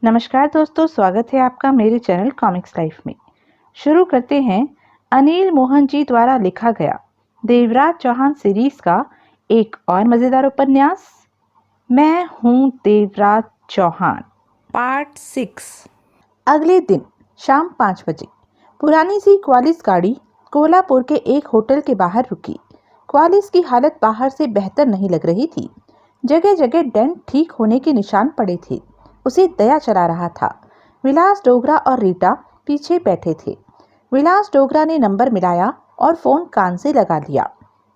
नमस्कार दोस्तों, स्वागत है आपका मेरे चैनल कॉमिक्स लाइफ में। शुरू करते हैं अनिल मोहन जी द्वारा लिखा गया देवराज चौहान सीरीज का एक और मज़ेदार उपन्यास, मैं हूँ देवराज चौहान, पार्ट 6। अगले दिन शाम 5 बजे पुरानी सी क्वालिस गाड़ी कोल्हापुर के एक होटल के बाहर रुकी। क्वालिस की हालत बाहर से बेहतर नहीं लग रही थी। जगह जगह डेंट ठीक होने के निशान पड़े थे। उसे दया चला रहा था। विलास डोगरा और रीटा पीछे बैठे थे। विलास डोगरा ने नंबर मिलाया और फोन कान से लगा लिया।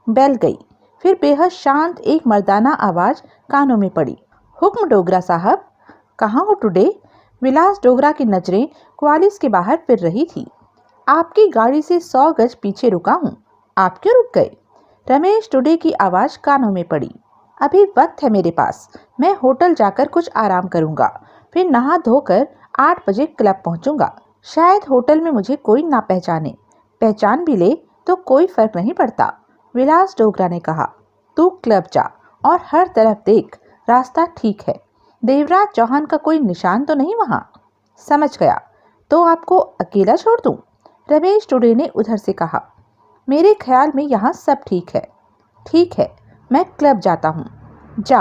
बेल गई। फिर बेहद शांत एक मर्दाना आवाज कानों में पड़ी। हुक्म डोगरा साहब, कहाँ हो टुडे? विलास डोगरा की नजरें क्वालिस के बाहर फिर रही थी। आपकी गाड़ी से 100 गज पीछे रुका हूँ। आप क्यों रुक गए? रमेश टुडे की आवाज कानों में पड़ी। अभी वक्त है मेरे पास। मैं होटल जाकर कुछ आराम करूंगा, फिर नहा धोकर 8 बजे क्लब पहुंचूंगा। शायद होटल में मुझे कोई ना पहचाने। पहचान भी ले तो कोई फर्क नहीं पड़ता। विलास डोगरा ने कहा, तू क्लब जा और हर तरफ देख, रास्ता ठीक है। देवराज चौहान का कोई निशान तो नहीं वहाँ? समझ गया। तो आपको अकेला छोड़ दूं? रमेश टुडे ने उधर से कहा, मेरे ख्याल में यहाँ सब ठीक है। ठीक है, मैं क्लब जाता हूँ। जा,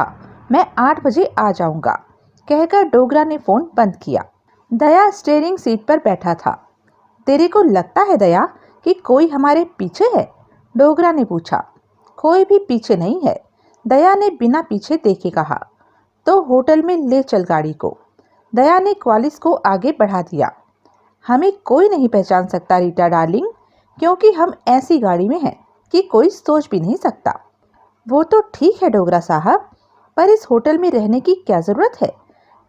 मैं 8 बजे आ जाऊंगा, कहकर डोगरा ने फोन बंद किया। दया स्टीयरिंग सीट पर बैठा था। तेरे को लगता है दया कि कोई हमारे पीछे है? डोगरा ने पूछा। कोई भी पीछे नहीं है, दया ने बिना पीछे देखे कहा। तो होटल में ले चल गाड़ी को। दया ने क्वालिस को आगे बढ़ा दिया। हमें कोई नहीं पहचान सकता रीटा डार्लिंग, क्योंकि हम ऐसी गाड़ी में हैं कि कोई सोच भी नहीं सकता। वो तो ठीक है डोगरा साहब, पर इस होटल में रहने की क्या जरूरत है?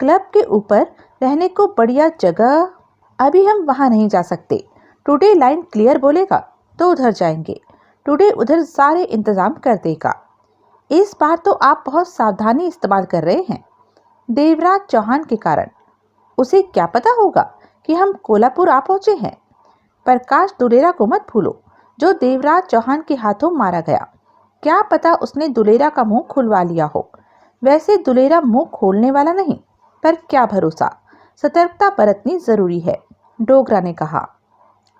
क्लब के ऊपर रहने को बढ़िया जगह। अभी हम वहां नहीं जा सकते। टुडे लाइन क्लियर बोलेगा तो उधर जाएंगे। टुडे उधर सारे इंतजाम कर देगा। इस बार तो आप बहुत सावधानी इस्तेमाल कर रहे हैं। देवराज चौहान के कारण। उसे क्या पता होगा कि हम कोल्हापुर आ पहुंचे हैं। प्रकाश दुलेरा को मत भूलो, जो देवराज चौहान के हाथों मारा गया। क्या पता उसने दुलेरा का मुंह खुलवा लिया हो। वैसे दुलेरा मुंह खोलने वाला नहीं, पर क्या भरोसा। सतर्कता बरतनी जरूरी है, डोगरा ने कहा।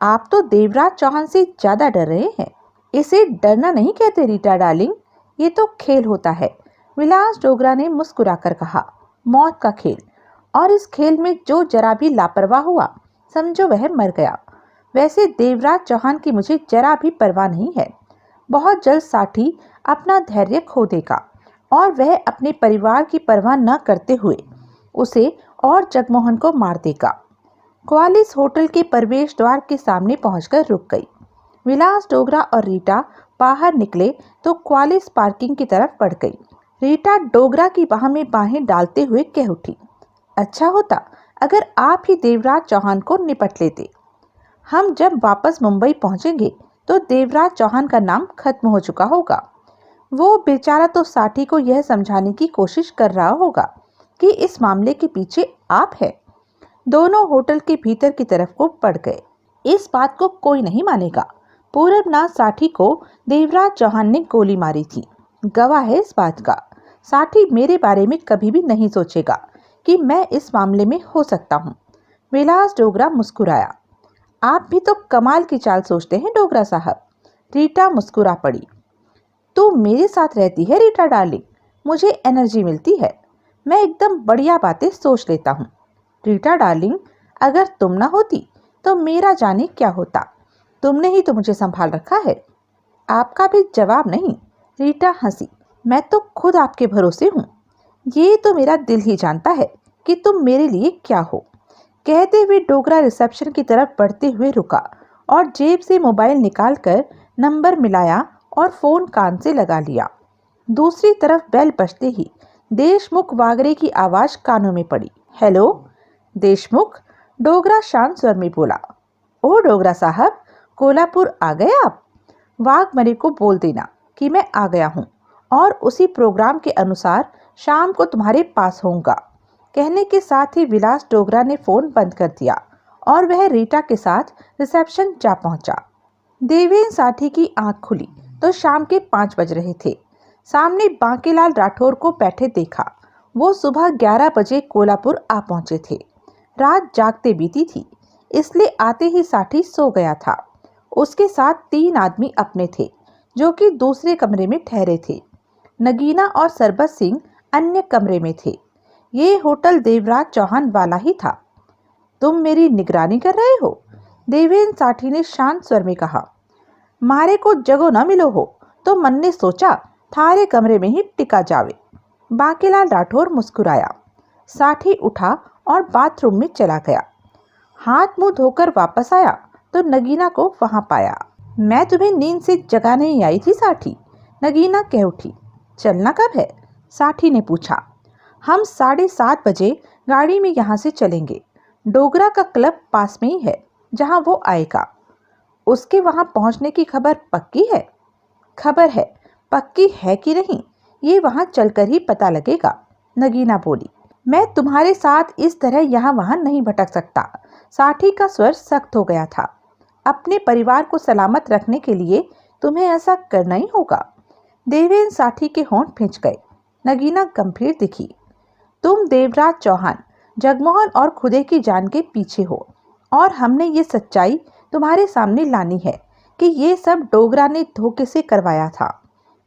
आप तो देवराज चौहान से ज्यादा डर रहे हैं। इसे डरना नहीं कहते रीटा डार्लिंग, ये तो खेल होता है। विलास डोगरा ने मुस्कुराकर कहा, मौत का खेल। और इस खेल में जो जरा भी लापरवाह हुआ, समझो वह मर गया। वैसे देवराज चौहान की मुझे जरा भी परवाह नहीं है। बहुत जल्द साठी अपना धैर्य खो देगा और वह अपने परिवार की परवाह न करते हुए उसे और जगमोहन को मार देगा। क्वालिस होटल के प्रवेश द्वार के सामने पहुंचकर रुक गई। विलास डोगरा और रीटा बाहर निकले तो क्वालिस पार्किंग की तरफ बढ़ गई। रीटा डोगरा की बाह में बाहें डालते हुए कह उठी, अच्छा होता अगर आप ही देवराज चौहान को निपट लेते। हम जब वापस मुंबई पहुंचेंगे तो देवराज चौहान का नाम खत्म हो चुका होगा। वो बेचारा तो साठी को यह समझाने की कोशिश कर रहा होगा कि इस मामले के पीछे आप हैं। दोनों होटल के भीतर की तरफ को बढ़ गए। इस बात को कोई नहीं मानेगा। पूरबनाथ साठी को देवराज चौहान ने गोली मारी थी, गवाह है इस बात का। साठी मेरे बारे में कभी भी नहीं सोचेगा कि मैं इस मामले में हो सकता हूँ। विलास डोगरा मुस्कुराया। आप भी तो कमाल की चाल सोचते हैं डोगरा साहब। रीटा मुस्कुरा पड़ी। तू मेरे साथ रहती है रीटा डार्लिंग, मुझे एनर्जी मिलती है। मैं एकदम बढ़िया बातें सोच लेता हूँ। रीटा डार्लिंग, अगर तुम ना होती तो मेरा जाने क्या होता। तुमने ही तो मुझे संभाल रखा है। आपका भी जवाब नहीं। रीटा हंसी। मैं तो खुद आपके भरोसे हूँ। ये तो मेरा दिल ही जानता है कि तुम मेरे लिए क्या हो। कहते हुए डोगरा रिसेप्शन की तरफ बढ़ते हुए रुका और जेब से मोबाइल निकालकर नंबर मिलाया और फोन कान से लगा लिया। दूसरी तरफ बेल बजते ही देशमुख वागरे की आवाज कानों में पड़ी। हेलो देशमुख, डोगरा शांत स्वर में बोला। ओ डोगरा साहब, कोल्हापुर आ गए आप? वाघमरे को बोल देना कि मैं आ गया हूँ और उसी प्रोग्राम के अनुसार शाम को तुम्हारे पास होऊंगा। कहने के साथ ही विलास डोगरा ने फोन बंद कर दिया और वह रीटा के साथ रिसेप्शन जा पहुंचा। देवेंद्र साठी की आंख खुली तो शाम के 5 बज रहे थे। सामने बांकेलाल राठौर को बैठे देखा। वो सुबह 11 बजे कोल्हापुर आ पहुंचे थे। रात जागते बीती थी, इसलिए आते ही साठी सो गया था। उसके साथ 3 आदमी अपने थे, जो कि दूसरे कमरे में ठहरे थे। नगीना और सरबत सिंह अन्य कमरे में थे। ये होटल देवराज चौहान वाला ही था। तुम मेरी निगरानी कर रहे हो? देवेंद्र साठी ने शांत स्वर में कहा। मारे को जगह न मिलो हो तो मन ने सोचा थारे कमरे में ही टिका जावे। बांकेलाल राठौर मुस्कुराया। साठी उठा और बाथरूम में चला गया। हाथ मुंह धोकर वापस आया तो नगीना को वहां पाया। मैं तुम्हें नींद से जगाने ही आई थी साठी, नगीना कह उठी। चलना कब है? साठी ने पूछा। हम 7:30 बजे गाड़ी में यहाँ से चलेंगे। डोगरा का क्लब पास में ही है, जहाँ वो आएगा। उसके वहां पहुंचने की खबर पक्की है? खबर है, पक्की है कि नहीं ये वहां चलकर ही पता लगेगा, नगीना बोली। मैं तुम्हारे साथ इस तरह यहाँ वहां नहीं भटक सकता। साठी का स्वर सख्त हो गया था। अपने परिवार को सलामत रखने के लिए तुम्हें ऐसा करना ही होगा। देवेंद्र साठी के होंठ खिंच गए। नगीना गंभीर दिखी। तुम देवराज चौहान, जगमोहन और खुदे की जान के पीछे हो, और हमने ये सच्चाई तुम्हारे सामने लानी है कि ये सब डोगरा ने धोखे से करवाया था।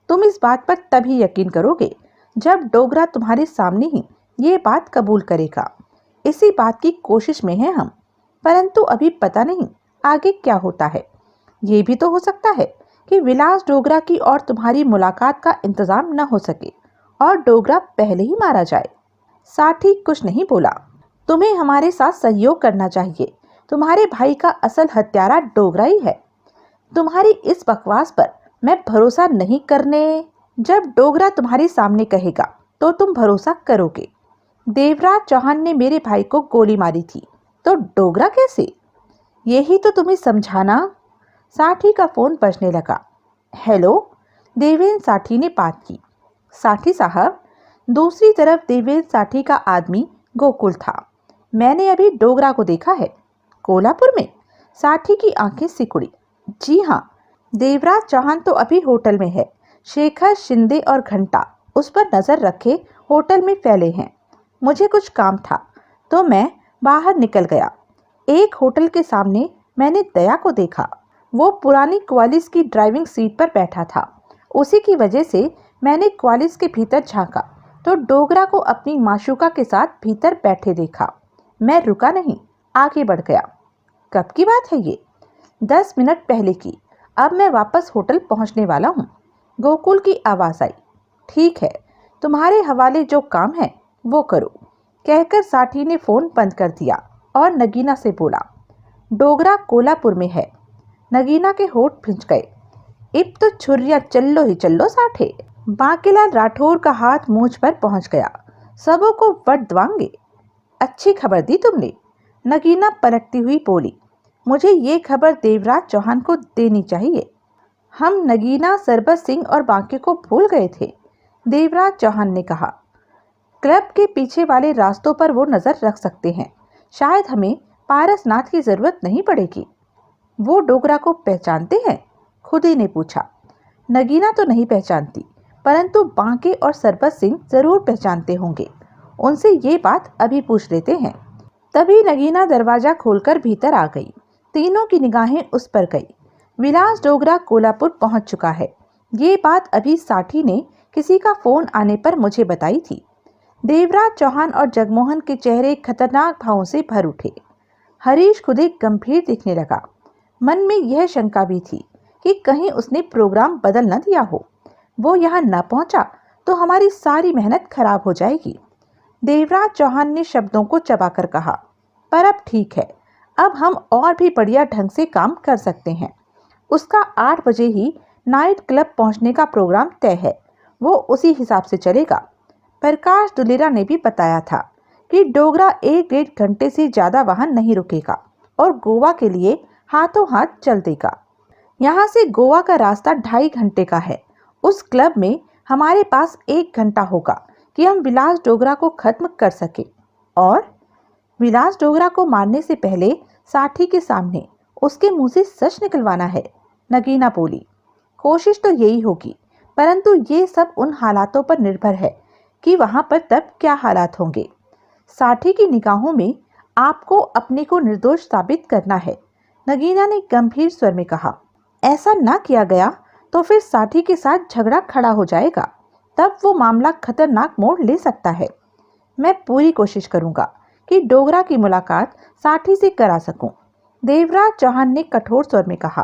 तुम इस बात पर तभी यकीन करोगे जब डोगरा तुम्हारे सामने ही ये बात कबूल करेगा। इसी बात की कोशिश में हैं हम, परंतु अभी पता नहीं आगे क्या होता है। ये भी तो हो सकता है कि विलास डोगरा की और तुम्हारी मुलाकात का इंतजाम न हो सके और डोगरा पहले ही मारा जाए। साठी कुछ नहीं बोला। तुम्हें हमारे साथ सहयोग करना चाहिए। तुम्हारे भाई का असल हत्यारा डोगरा ही है। तुम्हारी इस बकवास पर मैं भरोसा नहीं करने। जब डोगरा तुम्हारे सामने कहेगा तो तुम भरोसा करोगे। देवराज चौहान ने मेरे भाई को गोली मारी थी, तो डोगरा कैसे? यही तो तुम्हें समझाना। साठी का फोन बजने लगा। हेलो, देवेंद्र साठी ने बात की। साठी साहब। दूसरी तरफ देवेंद्र साठी का आदमी गोकुल था। मैंने अभी डोगरा को देखा है। कोल्हापुर में? साठी की आंखें सिकुड़ी। जी हाँ, देवराज चौहान तो अभी होटल में है। शेखर, शिंदे और घंटा उस पर नजर रखे होटल में फैले हैं। मुझे कुछ काम था तो मैं बाहर निकल गया। एक होटल के सामने मैंने दया को देखा। वो पुरानी क्वालिस की ड्राइविंग सीट पर बैठा था। उसी की वजह से मैंने क्वालिस के भीतर झांका तो डोगरा को अपनी माशूका के साथ भीतर बैठे देखा। मैं रुका नहीं, आगे बढ़ गया। कब की बात है ये? 10 मिनट पहले की। अब मैं वापस होटल पहुंचने वाला हूँ। गोकुल की आवाज आई। ठीक है, तुम्हारे हवाले जो काम है वो करो, कहकर साठी ने फोन बंद कर दिया और नगीना से बोला। डोगरा कोल्हापुर में है। नगीना के होठ भिंच गए। इब तो छुरिया चल्लो ही चल्लो साठे। बांकेलाल राठौर का हाथ मूंछ पर पहुंच गया। सबों को वट दवांगे। अच्छी खबर दी तुमने, नगीना पलटती हुई बोली। मुझे ये खबर देवराज चौहान को देनी चाहिए। हम नगीना, सरबत सिंह और बांके को भूल गए थे, देवराज चौहान ने कहा। क्लब के पीछे वाले रास्तों पर वो नजर रख सकते हैं। शायद हमें पारसनाथ की जरूरत नहीं पड़ेगी। वो डोगरा को पहचानते हैं? खुदी ने पूछा। नगीना तो नहीं पहचानती, परंतु बांके और सरबत सिंह जरूर पहचानते होंगे। उनसे ये बात अभी पूछ लेते हैं। तभी नगीना दरवाजा खोलकर भीतर आ गई। तीनों की निगाहें उस पर गई। विलास डोगरा कोल्हापुर पहुंच चुका है। ये बात अभी साठी ने किसी का फोन आने पर मुझे बताई थी। देवराज चौहान और जगमोहन के चेहरे खतरनाक भावों से भर उठे। हरीश खुदे गंभीर दिखने लगा। मन में यह शंका भी थी कि कहीं उसने प्रोग्राम बदल न दिया हो। वो यहाँ न पहुंचा तो हमारी सारी मेहनत खराब हो जाएगी। देवराज चौहान ने शब्दों को चबाकर कहा। पर अब ठीक है, अब हम और भी बढ़िया ढंग से काम कर सकते हैं। उसका 8 बजे ही नाइट क्लब पहुंचने का प्रोग्राम तय है। वो उसी हिसाब से चलेगा। प्रकाश दुलेरा ने भी बताया था कि डोगरा 1-1.5 घंटे से ज़्यादा वहां नहीं रुकेगा और गोवा के लिए हाथों हाथ चल देगा। यहाँ से गोवा का रास्ता 2.5 घंटे का है। उस क्लब में हमारे पास 1 घंटा होगा कि हम विलास डोगरा को खत्म कर सके। और विलास डोगरा को मारने से पहले साठी के सामने उसके मुंह से सच निकलवाना है, नगीना बोली। कोशिश तो यही होगी, परंतु ये सब उन हालातों पर निर्भर है कि वहां पर तब क्या हालात होंगे। साठी की निगाहों में आपको अपने को निर्दोष साबित करना है, नगीना ने गंभीर स्वर में कहा। ऐसा ना किया गया तो फिर साठी के साथ झगड़ा खड़ा हो जाएगा, तब वो मामला खतरनाक मोड़ ले सकता है। मैं पूरी कोशिश करूंगा कि डोगरा की मुलाकात साठी से करा सकूं, देवराज चौहान ने कठोर स्वर में कहा।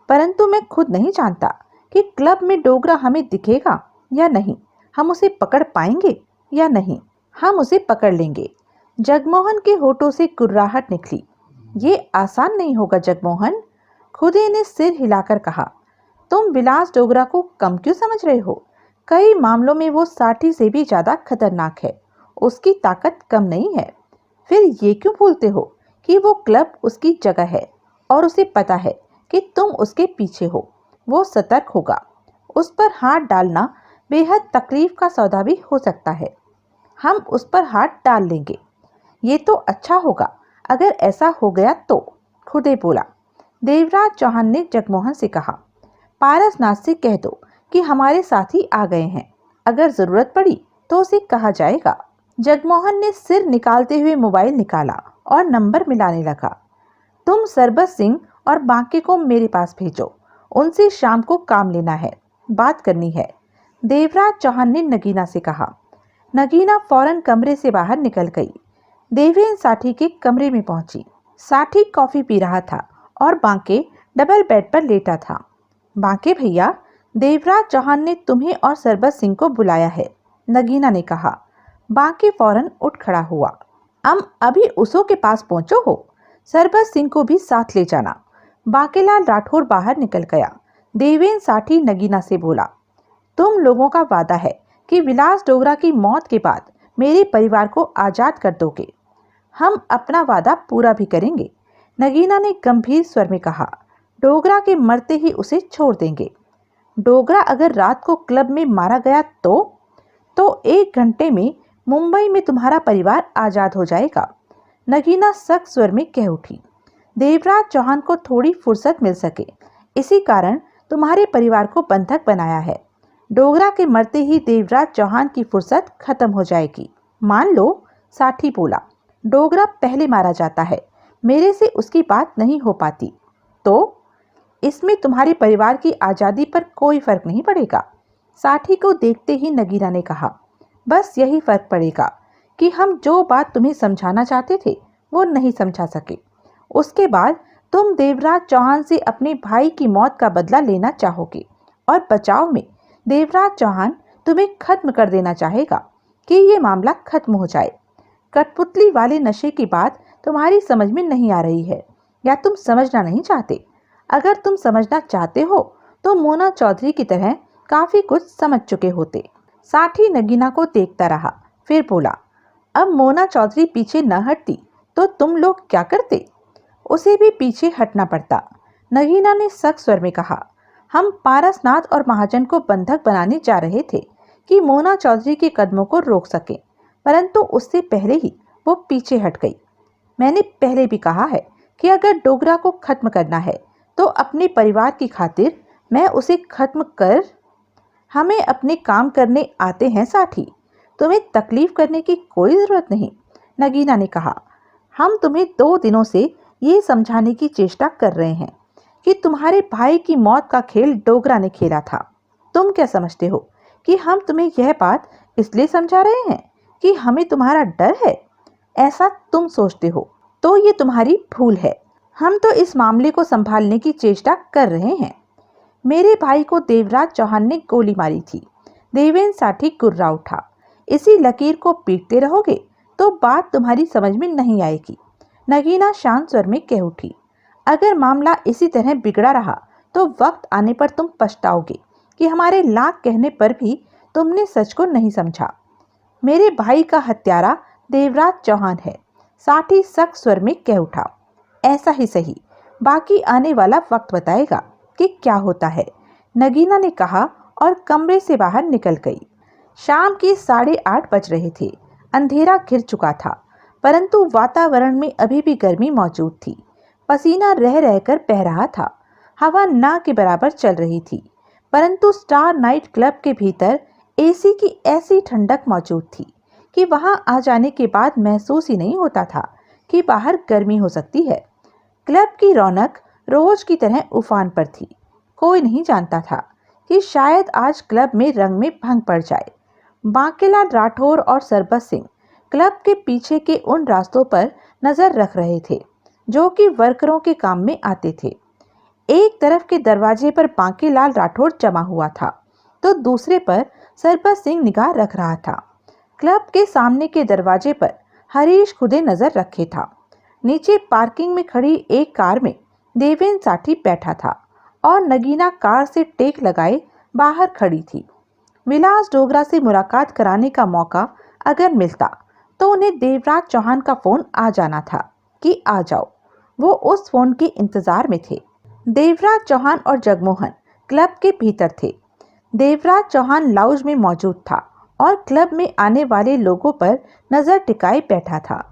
परंतु मैं खुद नहीं जानता कि क्लब में डोगरा हमें दिखेगा या नहीं। हम उसे पकड़ पाएंगे या नहीं। हम उसे पकड़ लेंगे। जगमोहन के होठों से कुर्राहट निकली। ये आसान नहीं होगा जगमोहन, खुदे ने सिर हिलाकर कहा। तुम विलास डोगरा को कम क्यों समझ रहे हो? कई मामलों में वो साठी से भी ज्यादा खतरनाक है। उसकी ताकत कम नहीं है। फिर ये क्यों भूलते हो कि वो क्लब उसकी जगह है और उसे पता है कि तुम उसके पीछे हो। वो सतर्क होगा। उस पर हाथ डालना बेहद तकलीफ का सौदा भी हो सकता है। हम उस पर हाथ डाल लेंगे। ये तो अच्छा होगा अगर ऐसा हो गया तो, खुदे बोला। देवराज चौहान ने जगमोहन से कहा, पारसनाथ से कह दो कि हमारे साथी आ गए हैं। अगर जरूरत पड़ी तो उसे कहा जाएगा। जगमोहन ने सिर निकालते हुए मोबाइल निकाला और नंबर मिलाने लगा। तुम सरबत सिंह और बांके को मेरे पास भेजो। उनसे शाम को काम लेना है, बात करनी है, देवराज चौहान ने नगीना से कहा। नगीना फौरन कमरे से बाहर निकल गई। देवेन साठी के कमरे में पहुंची। साठी कॉफी पी रहा था और बांके डबल बेड पर लेटा था। बांके भैया, देवराज चौहान ने तुम्हें और सरबत सिंह को बुलाया है, नगीना ने कहा। बांके फौरन उठ खड़ा हुआ। अभी उसो के पास पहुंचो हो, सरबत सिंह को भी साथ ले जाना। बांकेलाल राठौर बाहर निकल गया। देवेन साठी नगीना से बोला, तुम लोगों का वादा है कि विलास डोगरा की मौत के बाद मेरे परिवार को आजाद कर दोगे। हम अपना वादा पूरा भी करेंगे, नगीना ने गंभीर स्वर में कहा। डोगरा के मरते ही उसे छोड़ देंगे। डोगरा अगर रात को क्लब में मारा गया तो 1 घंटे में मुंबई में तुम्हारा परिवार आजाद हो जाएगा, नगीना सख्त स्वर में कह उठी। देवराज चौहान को थोड़ी फुर्सत मिल सके, इसी कारण तुम्हारे परिवार को बंधक बनाया है। डोगरा के मरते ही देवराज चौहान की फुर्सत खत्म हो जाएगी। मान लो, साठी बोला, डोगरा पहले मारा जाता है, मेरे से उसकी बात नहीं हो पाती, तो इसमें तुम्हारे परिवार की आज़ादी पर कोई फर्क नहीं पड़ेगा, साठी को देखते ही नगीना ने कहा। बस यही फर्क पड़ेगा कि हम जो बात तुम्हें समझाना चाहते थे वो नहीं समझा सके। उसके बाद तुम देवराज चौहान से अपने भाई की मौत का बदला लेना चाहोगे और बचाव में देवराज चौहान तुम्हें खत्म कर देना चाहेगा कि ये मामला खत्म हो जाए। कठपुतली वाले नशे की बात तुम्हारी समझ में नहीं आ रही है, या तुम समझना नहीं चाहते। अगर तुम समझना चाहते हो तो मोना चौधरी की तरह काफी कुछ समझ चुके होते। साठी नगीना को देखता रहा, फिर बोला, अब मोना चौधरी पीछे न हटती तो तुम लोग क्या करते? उसे भी पीछे हटना पड़ता, नगीना ने सख्त स्वर में कहा। हम पारसनाथ और महाजन को बंधक बनाने जा रहे थे कि मोना चौधरी के कदमों को रोक सके, परंतु उससे पहले ही वो पीछे हट गई। मैंने पहले भी कहा है कि अगर डोगरा को खत्म करना है तो अपने परिवार की खातिर मैं उसे खत्म कर। हमें अपने काम करने आते हैं साठी, तुम्हें तकलीफ करने की कोई ज़रूरत नहीं, नगीना ने कहा। हम तुम्हें 2 दिनों से ये समझाने की चेष्टा कर रहे हैं कि तुम्हारे भाई की मौत का खेल डोगरा ने खेला था। तुम क्या समझते हो कि हम तुम्हें यह बात इसलिए समझा रहे हैं कि हमें तुम्हारा डर है? ऐसा तुम सोचते हो तो ये तुम्हारी भूल है। हम तो इस मामले को संभालने की चेष्टा कर रहे हैं। मेरे भाई को देवराज चौहान ने गोली मारी थी, देवेन साठी कुर्रा उठा। इसी लकीर को पीटते रहोगे तो बात तुम्हारी समझ में नहीं आएगी, नगीना शांत स्वर में कह उठी। अगर मामला इसी तरह बिगड़ा रहा तो वक्त आने पर तुम पछताओगे कि हमारे लाख कहने पर भी तुमने सच को नहीं समझा। मेरे भाई का हत्यारा देवराज चौहान है, साठी सख्त स्वर में कह उठा। ऐसा ही सही, बाकी आने वाला वक्त बताएगा कि क्या होता है, नगीना ने कहा और कमरे से बाहर निकल गई। शाम के 8:30 बज रहे थे। अंधेरा घिर चुका था, परंतु वातावरण में अभी भी गर्मी मौजूद थी। पसीना रह रहकर बह रहा था। हवा ना के बराबर चल रही थी, परंतु स्टार नाइट क्लब के भीतर एसी की ऐसी ठंडक मौजूद थी कि वहां आ जाने के बाद महसूस ही नहीं होता था कि बाहर गर्मी हो सकती है। क्लब की रौनक रोज की तरह उफान पर थी। कोई नहीं जानता था कि शायद आज क्लब में रंग में भंग पड़ जाए। बांकेलाल राठौर और सरबत सिंह क्लब के पीछे के उन रास्तों पर नजर रख रहे थे जो कि वर्करों के काम में आते थे। एक तरफ के दरवाजे पर बांकेलाल राठौर जमा हुआ था तो दूसरे पर सरबत सिंह निगाह रख रहा था। क्लब के सामने के दरवाजे पर हरीश खुदे नजर रखे था। नीचे पार्किंग में खड़ी एक कार में देवेंद्र साठी बैठा था और नगीना कार से टेक लगाए बाहर खड़ी थी। विलास डोगरा से मुलाकात कराने का मौका अगर मिलता तो उन्हें देवराज चौहान का फोन आ जाना था कि आ जाओ। वो उस फोन के इंतजार में थे। देवराज चौहान और जगमोहन क्लब के भीतर थे। देवराज चौहान लाउंज में मौजूद था और क्लब में आने वाले लोगों पर नजर टिकाए बैठा था,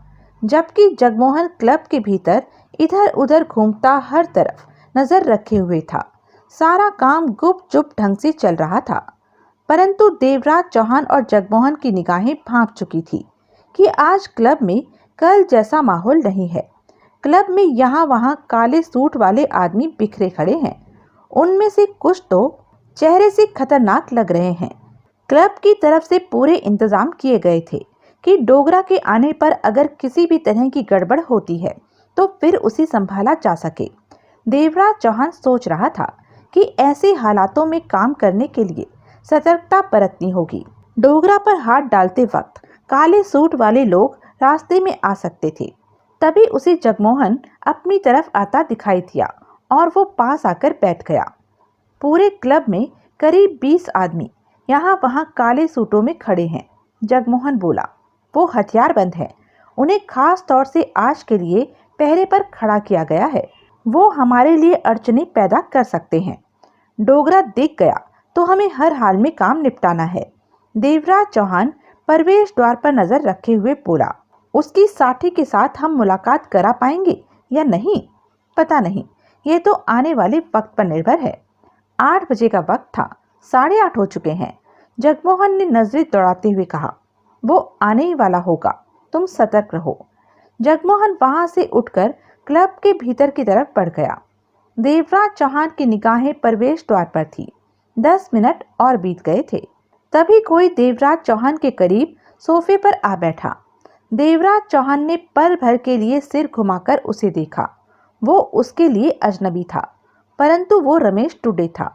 जबकि जगमोहन क्लब के भीतर इधर उधर घूमता हर तरफ नजर रखे हुए था। सारा काम गुपचुप ढंग से चल रहा था, परंतु देवराज चौहान और जगमोहन की निगाहें भांप चुकी थी कि आज क्लब में कल जैसा माहौल नहीं है। क्लब में यहाँ वहाँ काले सूट वाले आदमी बिखरे खड़े हैं। उनमें से कुछ तो चेहरे से खतरनाक लग रहे हैं। क्लब की तरफ से पूरे इंतजाम किए गए थे कि डोगरा के आने पर अगर किसी भी तरह की गड़बड़ होती है तो फिर उसे संभाला जा सके। देवराज चौहान सोच रहा था कि ऐसे हालातों में काम करने के लिए सतर्कता बरतनी होगी। डोगरा पर हाथ डालते वक्त काले सूट वाले लोग रास्ते में आ सकते थे। तभी उसे जगमोहन अपनी तरफ आता दिखाई दिया और वो पास आकर बैठ गया। पूरे क्लब में करीब 20 आदमी यहाँ वहाँ काले सूटों में खड़े हैं। जगमोहन बोला, वो हथियारबंद हैं। उन्हें खास तौर से आज के लिए पहरे पर खड़ा किया गया है। वो हमारे लिए अड़चने पैदा कर सकते हैं। डोगरा दिख गया तो हमें हर हाल में काम निपटाना है। देवराज चौहान प्रवेश द्वार पर नजर रखे हुए बोला, उसकी साठी के साथ हम मुलाकात करा पाएंगे या नहीं पता नहीं, ये तो आने वाले वक्त पर निर्भर है। 8 बजे का वक्त था, 8:30 हो चुके हैं। जगमोहन ने नजरें दौड़ाते हुए कहा, वो आने ही वाला होगा, तुम सतर्क रहो। जगमोहन वहां से उठकर क्लब के भीतर की तरफ बढ़ गया। देवराज चौहान की निगाहें प्रवेश द्वार पर थी। 10 मिनट और बीत गए थे। तभी कोई देवराज चौहान के करीब सोफे पर आ बैठा। देवराज चौहान ने पल भर के लिए सिर घुमाकर उसे देखा। वो उसके लिए अजनबी था, परंतु वो रमेश टुडे था।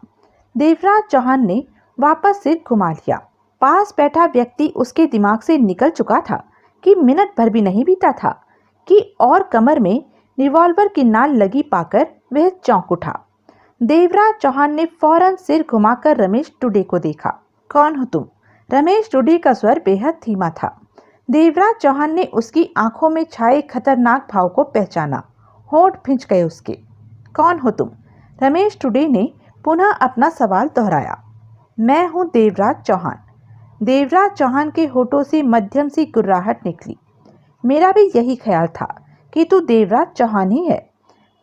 देवराज चौहान ने वापस सिर घुमा लिया। पास बैठा व्यक्ति उसके दिमाग से निकल चुका था कि मिनट भर भी नहीं बीता था कि और कमर में रिवॉल्वर की नाल लगी पाकर वह चौंक उठा। देवराज चौहान ने फौरन सिर घुमाकर रमेश टुडे को देखा। कौन हो तुम? रमेश टुडे का स्वर बेहद धीमा था। देवराज चौहान ने उसकी आंखों में छाए खतरनाक भाव को पहचाना। होंठ भींच गए उसके। कौन हो तुम? रमेश टुडे ने पुनः अपना सवाल दोहराया। मैं हूं देवराज चौहान। देवराज चौहान के होठों से मध्यम सी गुर्राहट निकली। मेरा भी यही ख्याल था कि तू देवराज चौहान ही है।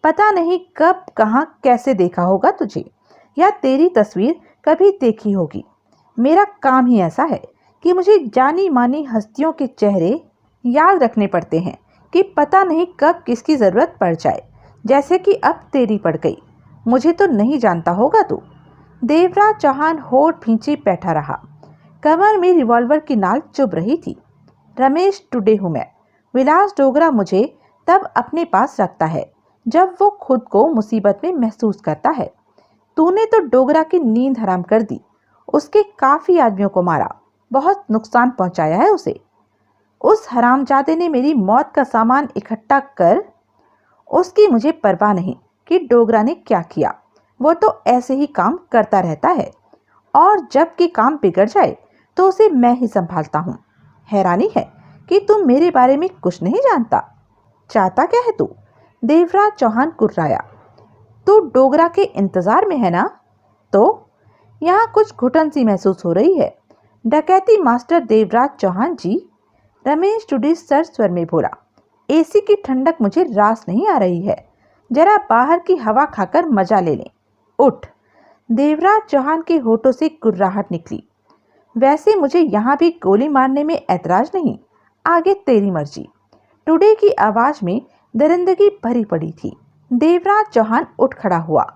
पता नहीं कब कहाँ कैसे देखा होगा तुझे, या तेरी तस्वीर कभी देखी होगी। मेरा काम ही ऐसा है कि मुझे जानी मानी हस्तियों के चेहरे याद रखने पड़ते हैं कि पता नहीं कब किसकी ज़रूरत पड़ जाए, जैसे कि अब तेरी पड़ गई। मुझे तो नहीं जानता होगा तू। देवराज चौहान होठ भींचे बैठा रहा। कमर में रिवॉल्वर की नाल चुभ रही थी। रमेश टुडे हूँ मैं। विलास डोगरा मुझे तब अपने पास रखता है जब वो खुद को मुसीबत में महसूस करता है। तूने तो डोगरा की नींद हराम कर दी। उसके काफ़ी आदमियों को मारा, बहुत नुकसान पहुंचाया है उसे। उस हरामजादे ने मेरी मौत का सामान इकट्ठा कर, उसकी मुझे परवाह नहीं कि डोगरा ने क्या किया। वो तो ऐसे ही काम करता रहता है और जब कि काम बिगड़ जाए तो उसे मैं ही संभालता हूँ। हैरानी है कि तुम मेरे बारे में कुछ नहीं जानता। चाहता क्या है तू? देवराज चौहान कुर्राया। तू डोगरा के इंतजार में है ना? तो यहाँ कुछ घुटन सी महसूस हो रही है। डकैती मास्टर देवराज चौहान जी, रमेश टुडे सर स्वर में बोला। एसी की ठंडक मुझे रास नहीं आ रही है, जरा बाहर की हवा खाकर मजा ले लें। उठ। देवराज चौहान के होठों से गुर्राहट निकली। वैसे मुझे यहाँ भी गोली मारने में ऐतराज नहीं, आगे तेरी मर्जी। टुडे की आवाज में दरिंदगी भरी पड़ी थी। देवराज चौहान उठ खड़ा हुआ।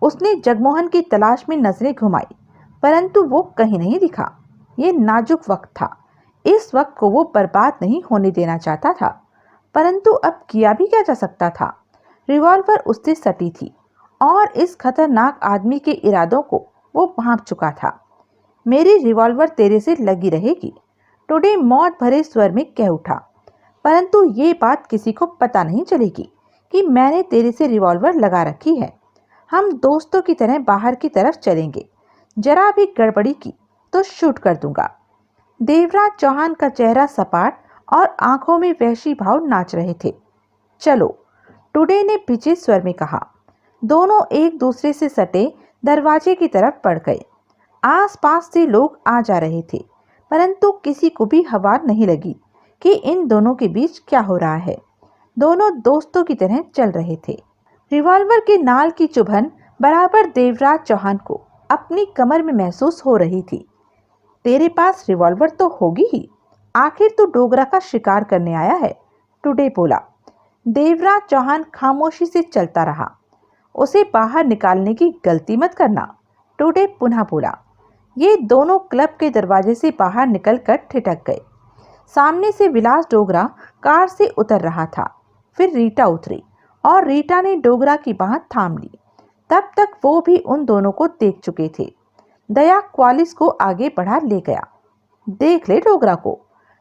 उसने जगमोहन की तलाश में नजरें घुमाई, परंतु वो कहीं नहीं दिखा। ये नाजुक वक्त था। इस वक्त को वो बर्बाद नहीं होने देना चाहता था, परंतु अब किया भी क्या जा सकता था। रिवॉल्वर उससे सटी थी और इस खतरनाक आदमी के इरादों को वो भांप चुका था। मेरी रिवॉल्वर तेरे से लगी रहेगी, टुडे मौत भरे स्वर में कह उठा, परंतु ये बात किसी को पता नहीं चलेगी कि मैंने तेरे से रिवॉल्वर लगा रखी है। हम दोस्तों की तरह बाहर की तरफ चलेंगे, जरा भी गड़बड़ी की तो शूट कर दूंगा। देवराज चौहान का चेहरा सपाट और आंखों में वहशी भाव नाच रहे थे। चलो, टुडे ने भिजे स्वर में कहा। दोनों एक दूसरे से सटे दरवाजे की तरफ बढ़ गए। आसपास से लोग आ जा रहे थे, परंतु किसी को भी हवा नहीं लगी कि इन दोनों के बीच क्या हो रहा है। दोनों दोस्तों की तरह चल रहे थे। रिवॉल्वर के नाल की चुभन बराबर देवराज चौहान को अपनी कमर में महसूस हो रही थी। तेरे पास रिवॉल्वर तो होगी ही, आखिर तू डोगरा का शिकार करने आया है, टुडे बोला। देवराज चौहान खामोशी से चलता रहा। उसे बाहर निकालने की गलती मत करना, टुडे पुनः बोला। ये दोनों क्लब के दरवाजे से बाहर निकलकर ठिठक गए। सामने से विलास डोगरा कार से उतर रहा था। फिर रीटा उतरी और रीटा ने डोगरा की बांह थाम ली। तब तक वो भी उन दोनों को देख चुके थे। दया क्वालिस को आगे बढ़ा ले गया। देख ले डोगरा को,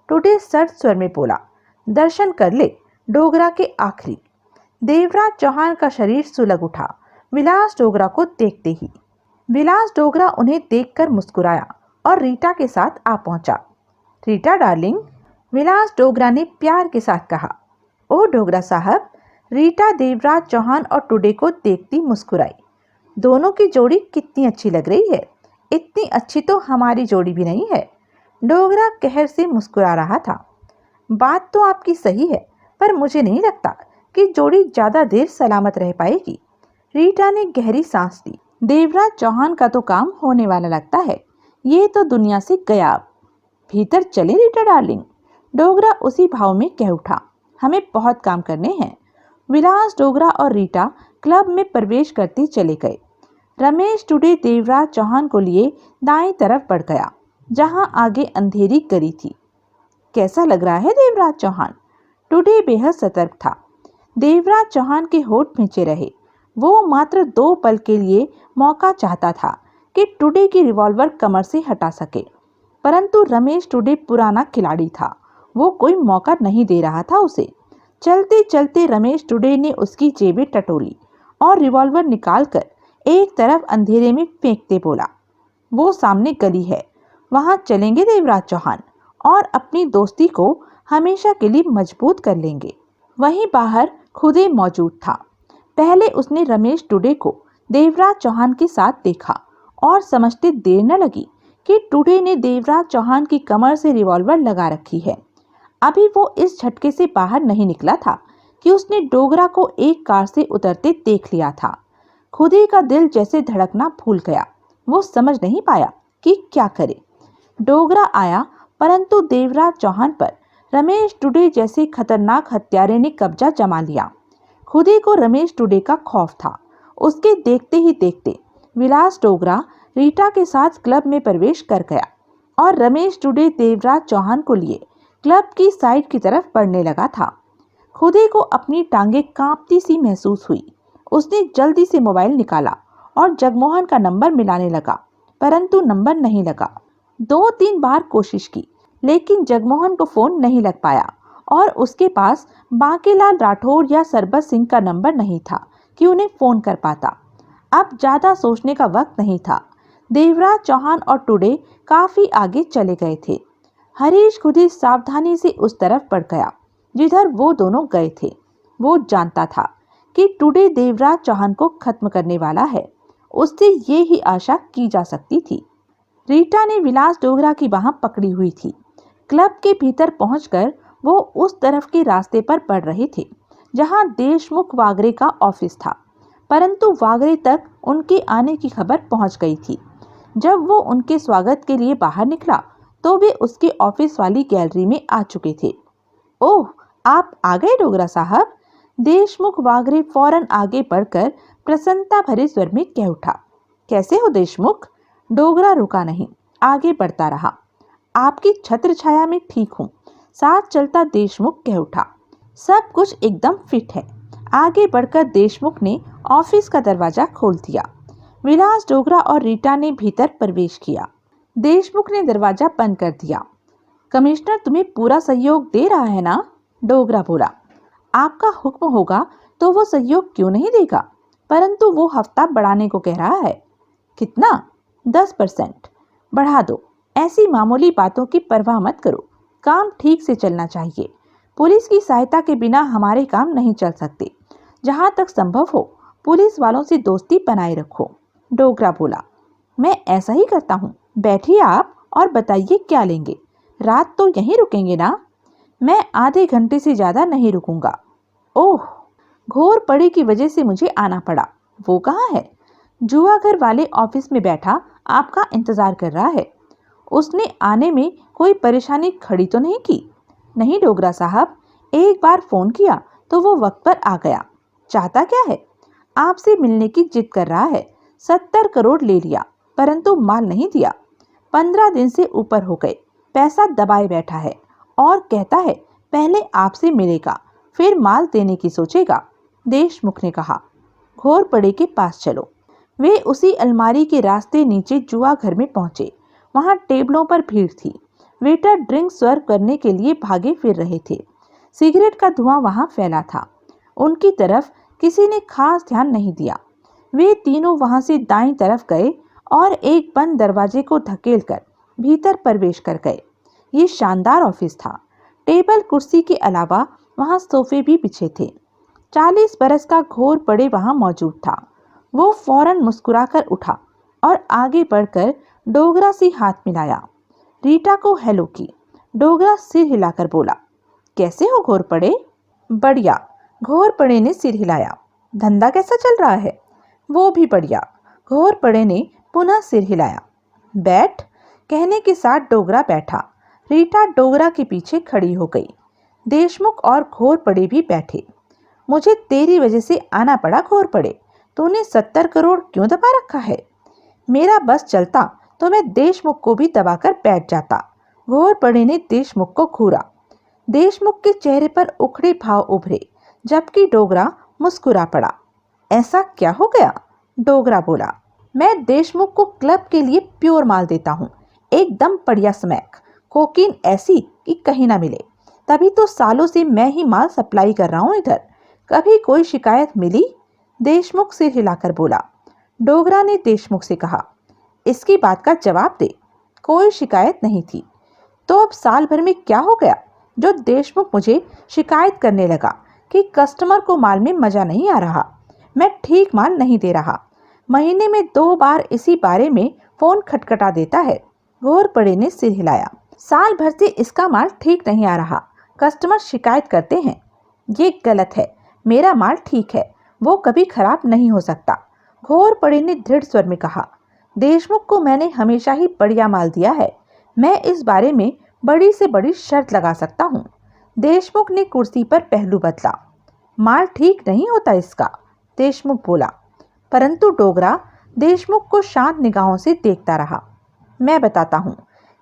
टुडे सर्द स्वर में बोला। दर्शन कर ले डोगरा के आखिरी। देवराज चौहान का शरीर सुलग उठा विलास डोगरा को देखते ही। विलास डोगरा उन्हें देखकर मुस्कुराया और रीटा के साथ आ पहुंचा। रीटा डार्लिंग, विलास डोगरा ने प्यार के साथ कहा। ओ डोगरा साहब। रीटा देवराज चौहान और टुडे को देखती मुस्कुराई। दोनों की जोड़ी कितनी अच्छी लग रही है, इतनी अच्छी तो हमारी जोड़ी भी नहीं है। डोगरा कहर से मुस्कुरा रहा था। बात तो आपकी सही है, पर मुझे नहीं लगता कि जोड़ी ज्यादा देर सलामत रह पाएगी। रीटा ने गहरी सांस ली। देवराज चौहान का तो काम होने वाला लगता है, ये तो दुनिया से गया। अब भीतर चले रीटा डार्लिंग, डोगरा उसी भाव में कह उठा। हमें बहुत काम करने हैं। विलास डोगरा और रीटा क्लब में प्रवेश करते चले गए। रमेश टुडे देवराज चौहान को लिए दाएं तरफ बढ़ गया, जहां आगे अंधेरी गली थी। कैसा लग रहा है देवराज चौहान? टुडे बेहद सतर्क था। देवराज चौहान के होठ भींचे रहे। वो मात्र 2 पल के लिए मौका चाहता था कि टुडे की रिवॉल्वर कमर से हटा सके, परंतु रमेश टुडे पुराना खिलाड़ी था। वो कोई मौका नहीं दे रहा था उसे। चलते चलते रमेश टुडे ने उसकी जेबें टटोली और रिवॉल्वर निकालकर एक तरफ अंधेरे में फेंकते बोला, वो सामने गली है, वहां चलेंगे देवराज चौहान और अपनी दोस्ती को हमेशा के लिए मजबूत कर लेंगे। वहीं बाहर खुदे मौजूद था। पहले उसने रमेश टुडे को देवराज चौहान के साथ देखा और समझते देर न लगी कि टुडे ने देवराज चौहान की कमर से रिवॉल्वर लगा रखी है। अभी वो इस झटके से बाहर नहीं निकला था कि उसने डोगरा को एक कार से उतरते देख लिया था। खुदे का दिल जैसे धड़कना भूल गया। वो समझ नहीं पाया कि क्या करे। डोगरा आया, परंतु देवराज चौहान पर रमेश टुडे जैसे खतरनाक हत्यारे ने कब्जा जमा लिया। खुदे को रमेश टुडे का खौफ था। उसके देखते ही देखते विलास डोगरा रीटा के साथ क्लब में प्रवेश कर गया और रमेश टुडे देवराज चौहान को लिए क्लब की साइड की तरफ बढ़ने लगा था। खुदे को अपनी टांगे कांपती सी महसूस हुई। उसने जल्दी से मोबाइल निकाला और जगमोहन का नंबर मिलाने लगा, परंतु नंबर नहीं लगा। 2-3 बार कोशिश की, लेकिन जगमोहन को फोन नहीं लग पाया और उसके पास बांकेलाल राठौर या सरबत सिंह का नंबर नहीं था कि उन्हें फोन कर पाता। अब ज्यादा सोचने का वक्त नहीं था। देवराज चौहान और टुडे काफी आगे चले गए थे। हरीश खुदी सावधानी से उस तरफ बढ़ गया जिधर वो दोनों गए थे। वो जानता था कि टुडे देवराज चौहान को खत्म करने वाला है। उससे ये ही आशा की जा सकती थी। रीटा ने विलास डोगरा की बांह पकड़ी हुई थी। क्लब के भीतर पहुंचकर वो उस तरफ के रास्ते पर बढ़ रहे थे जहां देशमुख वागरे का ऑफिस था, परंतु वागरे तक उनके आने की खबर पहुंच गई थी। जब वो उनके स्वागत के लिए बाहर निकला तो वे उसके ऑफिस वाली गैलरी में आ चुके थे। ओह, आप आ गए डोगरा साहब। देशमुख वागरे फौरन आगे बढ़कर प्रसन्नता भरे स्वर में कह उठा। कैसे हो देशमुख? डोगरा रुका नहीं, आगे बढ़ता रहा। आपकी छत्र छाया में ठीक हूँ, साथ चलता देशमुख कह उठा। सब कुछ एकदम फिट है। आगे बढ़कर देशमुख ने ऑफिस का दरवाजा खोल दिया। विलास डोगरा और रीटा ने भीतर प्रवेश किया। देशमुख ने दरवाजा बंद कर दिया। कमिश्नर तुम्हें पूरा सहयोग दे रहा है ना? डोगरा बोला। आपका हुक्म होगा तो वो सहयोग क्यों नहीं देगा, परंतु वो हफ्ता बढ़ाने को कह रहा है। कितना? 10%। बढ़ा दो। ऐसी मामूली बातों की परवाह मत करो, काम ठीक से चलना चाहिए। पुलिस की सहायता के बिना हमारे काम नहीं चल सकते। जहां तक संभव हो पुलिस वालों से दोस्ती बनाए रखो। डोगरा बोला। मैं ऐसा ही करता हूँ। बैठिए आप और बताइए क्या लेंगे। रात तो यहीं रुकेंगे ना? मैं आधे घंटे से ज्यादा नहीं रुकूंगा। ओह, घोर पड़ी की वजह से मुझे आना पड़ा। वो कहाँ है? जुआ घर वाले ऑफिस में बैठा आपका इंतजार कर रहा है। उसने आने में कोई परेशानी खड़ी तो नहीं की? नहीं डोगरा साहब, एक बार फोन किया तो वो वक्त पर आ गया। चाहता क्या है? आपसे मिलने की जिद कर रहा है। 70 करोड़ ले लिया परंतु माल नहीं दिया। 15 दिन से ऊपर हो गए, पैसा दबाए बैठा है और कहता है पहले आपसे मिलेगा फिर माल देने की सोचेगा। देशमुख ने कहा। घोर पड़े के पास चलो। वे उसी अलमारी के रास्ते नीचे जुआ घर में पहुंचे। वहां टेबलों पर भीड़ थी। वेटर ड्रिंक सर्व करने के लिए भागे फिर रहे थे। सिगरेट का धुआं वहां फैला था। उनकी तरफ किसी ने खास ध्यान नहीं दिया। वे तीनों वहां से दाईं तरफ गए और एक बंद दरवाजे को धकेलकर भीतर प्रवेश कर गए। ये शानदार ऑफिस था। टेबल कुर्सी के अलावा वहां सोफे भी बिछे थे। 40 बरस का घोर पड़े वहां मौजूद था। वो फौरन मुस्कुराकर उठा और आगे बढ़कर डोगरा से हाथ मिलाया। रीटा को हेलो की। डोगरा सिर हिलाकर बोला। कैसे हो घोर पड़े? बढ़िया। घोर पड़े ने सिर हिलाया। धंधा कैसा चल रहा है? वो भी बढ़िया। घोर पड़े ने पुनः सिर हिलाया। बैठ। कहने के साथ डोगरा बैठा। रीटा डोगरा के पीछे खड़ी हो गई। देशमुख और घोर पड़े भी बैठे। मुझे तेरी वजह से आना पड़ा घोर पड़े। तूने 70 करोड़ क्यों दबा रखा है? मेरा बस चलता तो मैं देशमुख को भी दबाकर बैठ जाता। घोर पड़े ने देशमुख को घूरा। देशमुख के चेहरे पर उखड़े भाव उभरे, जबकि डोगरा मुस्कुरा पड़ा। ऐसा क्या हो गया? डोगरा बोला। मैं देशमुख को क्लब के लिए प्योर माल देता हूँ, एकदम बढ़िया स्मैक, कोकीन ऐसी कि कहीं ना मिले। तभी तो सालों से मैं ही माल सप्लाई कर रहा हूँ इधर। कभी कोई शिकायत मिली? देशमुख सिर हिलाकर बोला। डोगरा ने देशमुख से कहा। इसकी बात का जवाब दे। कोई शिकायत नहीं थी। तो अब साल भर में क्या हो गया जो देशमुख मुझे शिकायत करने लगा कि कस्टमर को माल में मजा नहीं आ रहा, मैं ठीक माल नहीं दे रहा। महीने में 2 बार इसी बारे में फोन खटखटा देता है। घोर पड़े ने सिर हिलाया। साल भर से इसका माल ठीक नहीं आ रहा, कस्टमर शिकायत करते हैं। ये गलत है। मेरा माल ठीक है, वो कभी खराब नहीं हो सकता। घोर पड़े ने दृढ़ स्वर में कहा। देशमुख को मैंने हमेशा ही बढ़िया माल दिया है। मैं इस बारे में बड़ी से बड़ी शर्त लगा सकता हूँ। देशमुख ने कुर्सी पर पहलू बदला। माल ठीक नहीं होता इसका, देशमुख बोला। परंतु डोगरा देशमुख को शांत निगाहों से देखता रहा। मैं बताता हूँ।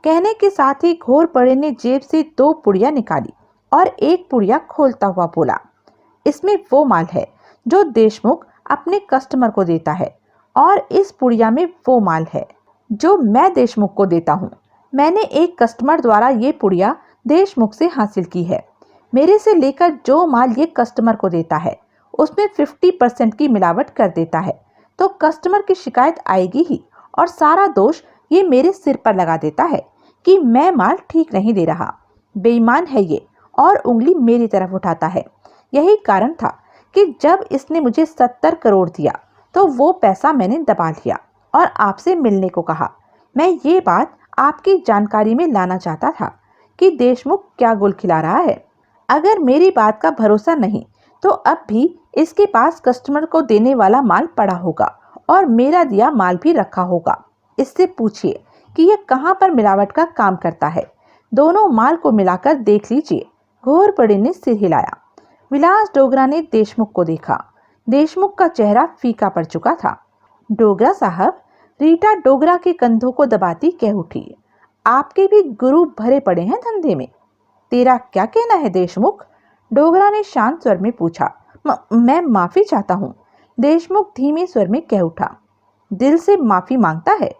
कहने के साथ ही घोर पड़े ने जेब से 2 पुड़िया निकाली और एक पुड़िया खोलता हुआ बोला। इसमें वो माल है जो देशमुख अपने कस्टमर को देता है और इस पुड़िया में वो माल है जो मैं देशमुख को देता हूँ। मैंने एक कस्टमर द्वारा ये पुड़िया देशमुख से हासिल की है। मेरे से लेकर जो माल ये कस्टमर को देता है उसमें 50% की मिलावट कर देता है तो कस्टमर की शिकायत आएगी ही और सारा दोष ये मेरे सिर पर लगा देता है कि मैं माल ठीक नहीं दे रहा। बेईमान है ये और उंगली मेरी तरफ उठाता है। यही कारण था कि जब इसने मुझे 70 करोड़ दिया तो वो पैसा मैंने दबा लिया और आपसे मिलने को कहा। मैं ये बात आपकी जानकारी में लाना चाहता था कि देशमुख क्या गुल खिला रहा है। अगर मेरी बात का भरोसा नहीं तो अब भी इसके पास कस्टमर को देने वाला माल पड़ा होगा और मेरा दिया माल भी रखा होगा। इससे पूछिए कि यह कहाँ पर मिलावट का काम करता है। दोनों माल को मिलाकर देख लीजिए। घोरपड़े ने सिर हिलाया। विलास डोगरा ने देशमुख को देखा। देशमुख का चेहरा फीका पड़ चुका था। डोगरा साहब, रीटा डोगरा के कंधों को दबाती कह उठी, आपके भी गुरु भरे पड़े हैं धंधे में। तेरा क्या कहना है देशमुख? डोगरा ने शांत स्वर में पूछा। मैं माफी चाहता हूँ, देशमुख धीमे स्वर में कह उठा। दिल से माफी मांगता है?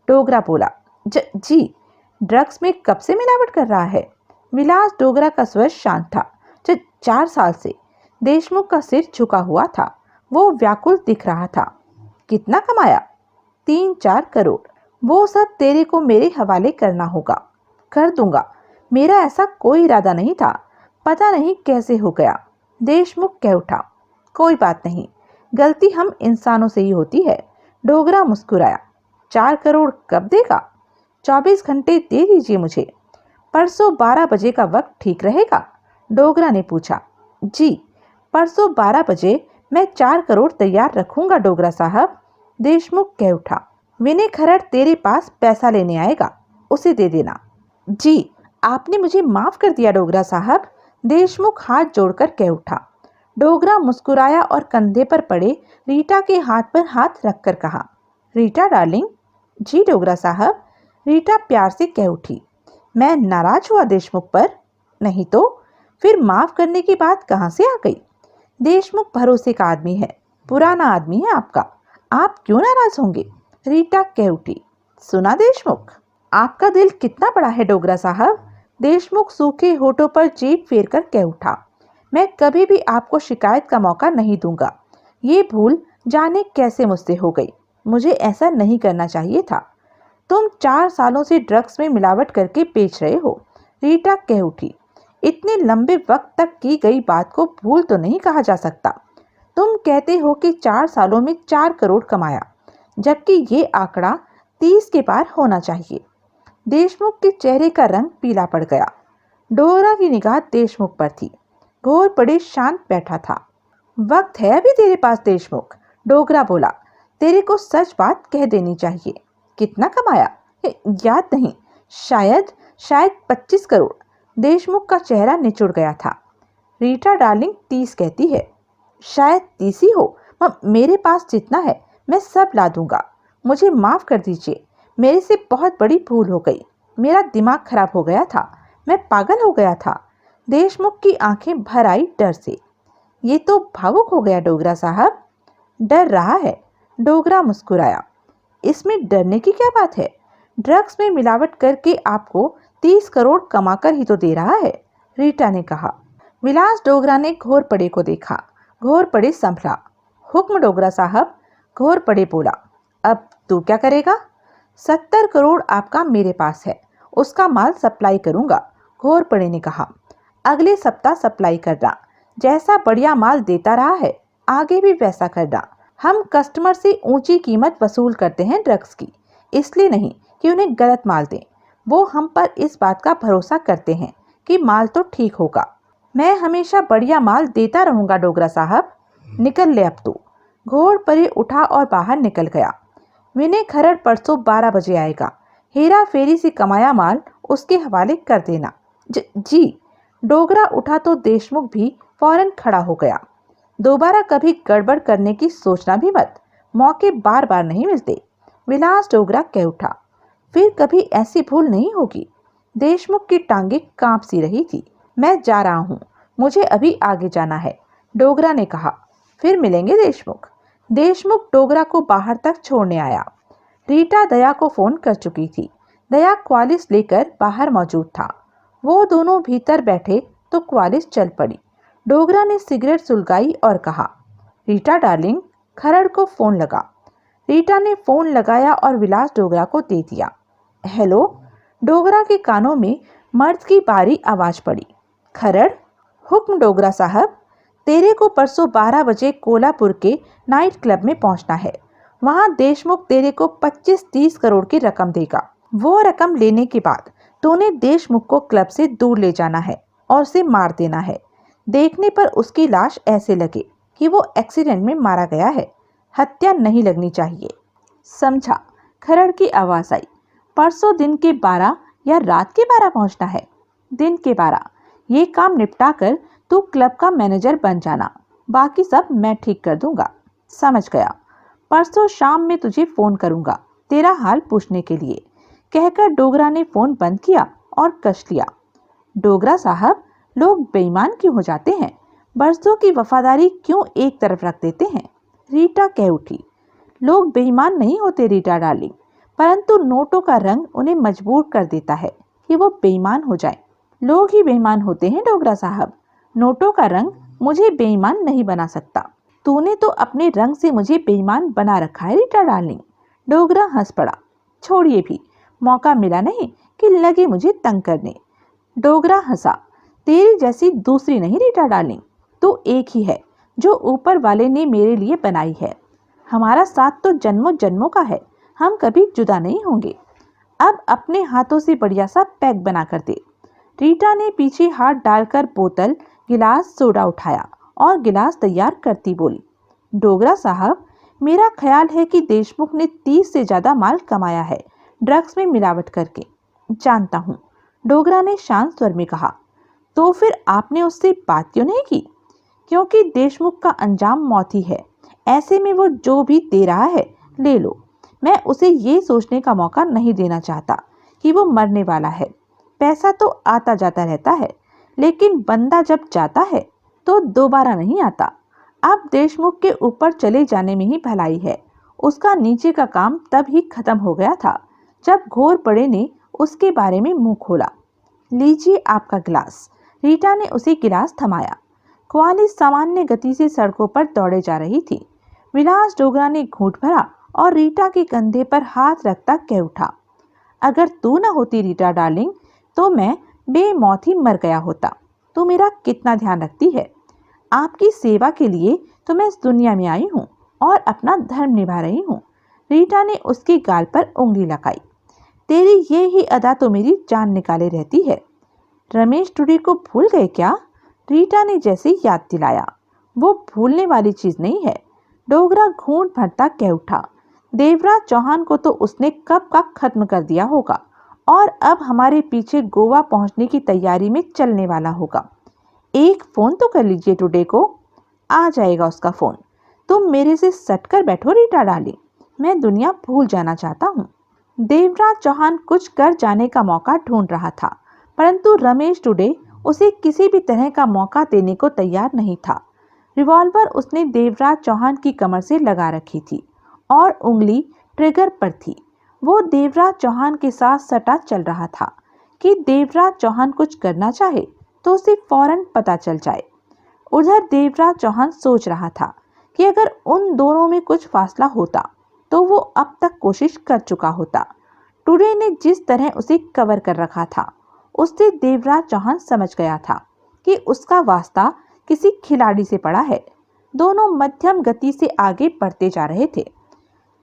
डोगरा बोला। जी। ड्रग्स में कब से मिलावट कर रहा है? विलास डोगरा का स्वर शांत था। 4 साल से। देशमुख का सिर झुका हुआ था। वो व्याकुल दिख रहा था। कितना कमाया? 3-4 करोड़। वो सब तेरे को मेरे हवाले करना होगा। कर दूंगा, मेरा ऐसा कोई इरादा नहीं था, पता नहीं कैसे हो गया। देशमुख कह उठा। कोई बात नहीं, गलती हम इंसानों से ही होती है। डोगरा मुस्कुराया। 4 करोड़ कब देगा? 24 घंटे दे दीजिए मुझे। परसों 12 बजे का वक्त ठीक रहेगा? डोगरा ने पूछा। जी, परसों 12 बजे मैं 4 करोड़ तैयार रखूंगा डोगरा साहब। देशमुख कह उठा। विनय खरड़ तेरे पास पैसा लेने आएगा, उसे दे देना। जी, आपने मुझे माफ कर दिया डोगरा साहब। देशमुख हाथ जोड़कर कह उठा। डोगरा मुस्कुराया और कंधे पर पड़े रीटा के हाथ पर हाथ रखकर कहा, रीटा डार्लिंग। जी डोगरा साहब। रीटा प्यार से कह उठी। मैं नाराज हुआ देशमुख पर? नहीं तो फिर माफ करने की बात कहां से आ गई? देशमुख भरोसे का आदमी है, पुराना आदमी है आपका, आप क्यों नाराज होंगे? रीटा कह उठी। सुना देशमुख, आपका दिल कितना बड़ा है डोगरा साहब। देशमुख सूखे होठों पर जीभ फेर कर कह उठा। मैं कभी भी आपको शिकायत का मौका नहीं दूंगा। ये भूल जाने कैसे मुझसे हो गई, मुझे ऐसा नहीं करना चाहिए था। तुम 4 सालों से ड्रग्स में मिलावट करके बेच रहे हो। रीटा कह उठी। इतने लंबे वक्त तक की गई बात को भूल तो नहीं कहा जा सकता। तुम कहते हो कि 4 सालों में 4 करोड़ कमाया, जबकि ये आंकड़ा 30 के पार होना चाहिए। देशमुख के चेहरे का रंग पीला पड़ गया। डोगरा की निगाह देशमुख पर थी। घोरपड़े शांत बैठा था। वक्त है अभी तेरे पास देशमुख, डोगरा बोला। तेरे को सच बात कह देनी चाहिए। कितना कमाया? याद नहीं, शायद 25 करोड़। देशमुख का चेहरा निचुड़ गया था। रीटा डार्लिंग 30 कहती है, शायद 30 ही हो। मेरे पास जितना है मैं सब ला दूंगा। मुझे माफ कर दीजिए, मेरे से बहुत बड़ी भूल हो गई। मेरा दिमाग खराब हो गया था, मैं पागल हो गया था। देशमुख की आंखें भर आई डर से। ये तो भावुक हो गया डोगरा साहब। डर रहा है? डोगरा मुस्कुराया। इसमें डरने की क्या बात है? ड्रग्स में मिलावट करके आपको 30 करोड़ कमाकर ही तो दे रहा है, रीटा ने कहा। विलास डोगरा ने घोरपड़े को देखा। घोरपड़े संभला। हुक्म डोगरा साहब, घोरपड़े बोला। अब तू क्या करेगा? 70 करोड़ आपका मेरे पास है, उसका माल सप्लाई करूंगा, घोरपड़े ने कहा। अगले सप्ताह सप्लाई करना। जैसा बढ़िया माल देता रहा है, आगे भी वैसा करना। हम कस्टमर से ऊंची कीमत वसूल करते हैं ड्रग्स की, इसलिए नहीं कि उन्हें गलत माल दें। वो हम पर इस बात का भरोसा करते हैं कि माल तो ठीक होगा। मैं हमेशा बढ़िया माल देता रहूंगा डोगरा साहब। निकल ले अब तू। घोरपड़े उठा और बाहर निकल गया। विनय खरड़ परसों 12 बजे आएगा। हेरा फेरी से कमाया माल उसके हवाले कर देना। जी। डोगरा उठा तो देशमुख भी फौरन खड़ा हो गया। दोबारा कभी गड़बड़ करने की सोचना भी मत, मौके बार बार नहीं मिलते। विलास डोगरा कह उठा। फिर कभी ऐसी भूल नहीं होगी। देशमुख की टांगें कांप सी रही थी। मैं जा रहा हूँ, मुझे अभी आगे जाना है, डोगरा ने कहा। फिर मिलेंगे देशमुख। देशमुख डोगरा को बाहर तक छोड़ने आया। रीटा दया को फोन कर चुकी थी। दया क्वालिस लेकर बाहर मौजूद था। वो दोनों भीतर बैठे तो क्वालिस चल पड़ी। डोगरा ने सिगरेट सुलगाई और कहा, रीटा डार्लिंग। खरड़ को फोन लगा। रीटा ने फोन लगाया और विलास डोगरा को दे दिया। हेलो। डोगरा के कानों में मर्द की बारी आवाज पड़ी। खरड़। हुक्म डोगरा साहब। तेरे को परसों 12 बजे कोलापुर के नाइट क्लब में पहुंचना है। वहां देशमुख तेरे को 25-30 करोड़ की रकम देगा। वो रकम लेने के बाद तूने देशमुख को क्लब से दूर ले जाना है और उसे मार देना है। देखने पर उसकी लाश ऐसे लगे कि वो एक्सीडेंट में मारा गया है, हत्या नहीं लगनी चाहिए, समझा? खरड़ की आवाज आई। परसों दिन के 12 या रात के 12 पहुंचना है? दिन के 12। ये काम निपटा कर तू क्लब का मैनेजर बन जाना, बाकी सब मैं ठीक कर दूंगा। समझ गया। परसों शाम में तुझे फोन करूंगा तेरा हाल पूछने के लिए, कहकर डोगरा ने फोन बंद किया और कस लिया। डोगरा साहब, लोग बेईमान क्यों हो जाते हैं? बरसों की वफादारी क्यों एक तरफ रख देते हैं? रीटा कह उठी। लोग बेईमान नहीं होते रीटा डार्लिंग, परंतु नोटों का रंग उन्हें मजबूर कर देता है कि वो बेईमान हो जाए। लोग ही बेईमान होते हैं डोगरा साहब, नोटों का रंग मुझे बेईमान नहीं बना सकता। तूने तो अपने रंग से मुझे बेईमान बना रखा है रीटा डार्लिंग। डोगरा हंस पड़ा। छोड़िए भी, मौका मिला नहीं कि लगे मुझे तंग करने। डोगरा हंसा। तेरी जैसी दूसरी नहीं रीटा डार्लिंग, तू एक ही है जो ऊपर वाले ने मेरे लिए बनाई है। हमारा साथ तो जन्मों जन्मों का है, हम कभी जुदा नहीं होंगे। अब अपने हाथों से बढ़िया सा पैक बना कर दे। रीटा ने पीछे हाथ डालकर बोतल, गिलास, सोडा उठाया और गिलास तैयार करती बोली, डोगरा साहब, मेरा ख्याल है कि देशमुख ने 30 से ज्यादा माल कमाया है ड्रग्स में मिलावट करके। जानता हूँ, डोगरा ने शांत स्वर में कहा। तो फिर आपने उससे बात क्यों नहीं की? क्योंकि देशमुख का अंजाम मौत ही है। ऐसे में वो जो भी दे रहा है ले लो। मैं उसे ये सोचने का मौका नहीं देना चाहता कि वो मरने वाला है। पैसा तो आता जाता रहता है, लेकिन बंदा जब जाता है तो दोबारा नहीं आता। अब देशमुख के ऊपर चले जाने में ही भलाई है। उसका नीचे का काम तब ही खत्म हो गया था जब घोर बड़े ने उसके बारे में मुंह खोला। लीजिए आपका गिलास। रीटा ने उसे गिलास थमाया। क्वाली सामान्य गति से सड़कों पर दौड़े जा रही थी। विलास डोगरा ने घूंट भरा और रीटा के कंधे पर हाथ रखता कह उठा, अगर तू न होती रीटा डार्लिंग तो मैं बेमौत ही मर गया होता। तू मेरा कितना ध्यान रखती है। आपकी सेवा के लिए तो मैं इस दुनिया में आई हूँ और अपना धर्म निभा रही हूँ। रीटा ने उसके गाल पर उंगली लगाई। तेरी ये ही अदा तो मेरी जान निकाले रहती है। रमेश टुडे को भूल गए क्या? रीटा ने जैसे याद दिलाया। वो भूलने वाली चीज नहीं है। डोगरा घूंट भरता कह उठा, देवराज चौहान को तो उसने कब का खत्म कर दिया होगा और अब हमारे पीछे गोवा पहुंचने की तैयारी में चलने वाला होगा। एक फोन तो कर लीजिए टुडे को। आ जाएगा उसका फोन। तुम मेरे से सटकर बैठो रीटा डाली, मैं दुनिया भूल जाना चाहता हूँ। देवराज चौहान कुछ कर जाने का मौका ढूंढ रहा था, परंतु रमेश टुडे उसे किसी भी तरह का मौका देने को तैयार नहीं था। रिवॉल्वर उसने देवराज चौहान की कमर से लगा रखी थी और उंगली ट्रिगर पर थी। वो देवराज चौहान के साथ सटा चल रहा था कि देवराज चौहान कुछ करना चाहे तो उसे फौरन पता चल जाए। उधर देवराज चौहान सोच रहा था कि अगर उन दोनों में कुछ फासला होता तो वो अब तक कोशिश कर चुका होता। टुडे ने जिस तरह उसे कवर कर रखा था उससे देवराज चौहान समझ गया था कि उसका वास्ता किसी खिलाड़ी से पड़ा है। दोनों मध्यम गति से आगे बढ़ते जा रहे थे।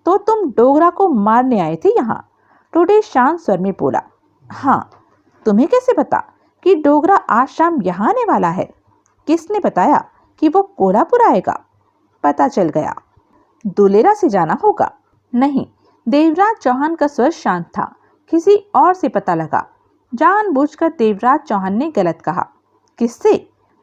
तो तुम डोगरा को मारने आए थे यहाँ? टुडे शांत स्वर में बोला। हाँ। तुम्हें कैसे पता कि डोगरा आज शाम यहाँ आने वाला है? किसने बताया कि वो कोल्हापुर आएगा? पता चल गया। दुलेरा से जाना होगा। नहीं, देवराज चौहान का स्वर शांत था। किसी और से पता लगा। जानबूझकर देवराज चौहान ने गलत कहा। किससे?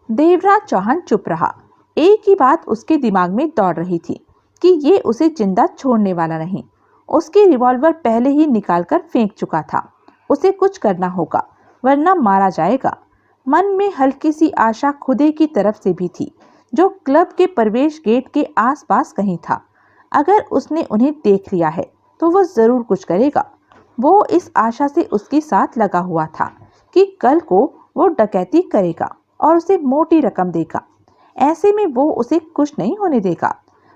देवराज चौहान चुप रहा। एक ही बात उसके दिमाग में दौड़ रही थी कि ये उसे जिंदा छोड़ने वाला नहीं। उसकी रिवॉल्वर पहले ही निकालकर फेंक चुका था। उसे कुछ करना होगा वरना मारा जाएगा। मन में हल्की सी आशा खुदे की तरफ से भी थी, जो क्लब के प्रवेश गेट के आसपास कहीं था। अगर उसने उन्हें देख लिया है तो वो जरूर कुछ करेगा। वो इस आशा से उसके साथ लगा हुआ था कि कल को वो डकैती करेगा और उसे मोटी रकम देगा। ऐसे में वो उसे कुछ नहीं होने देगा,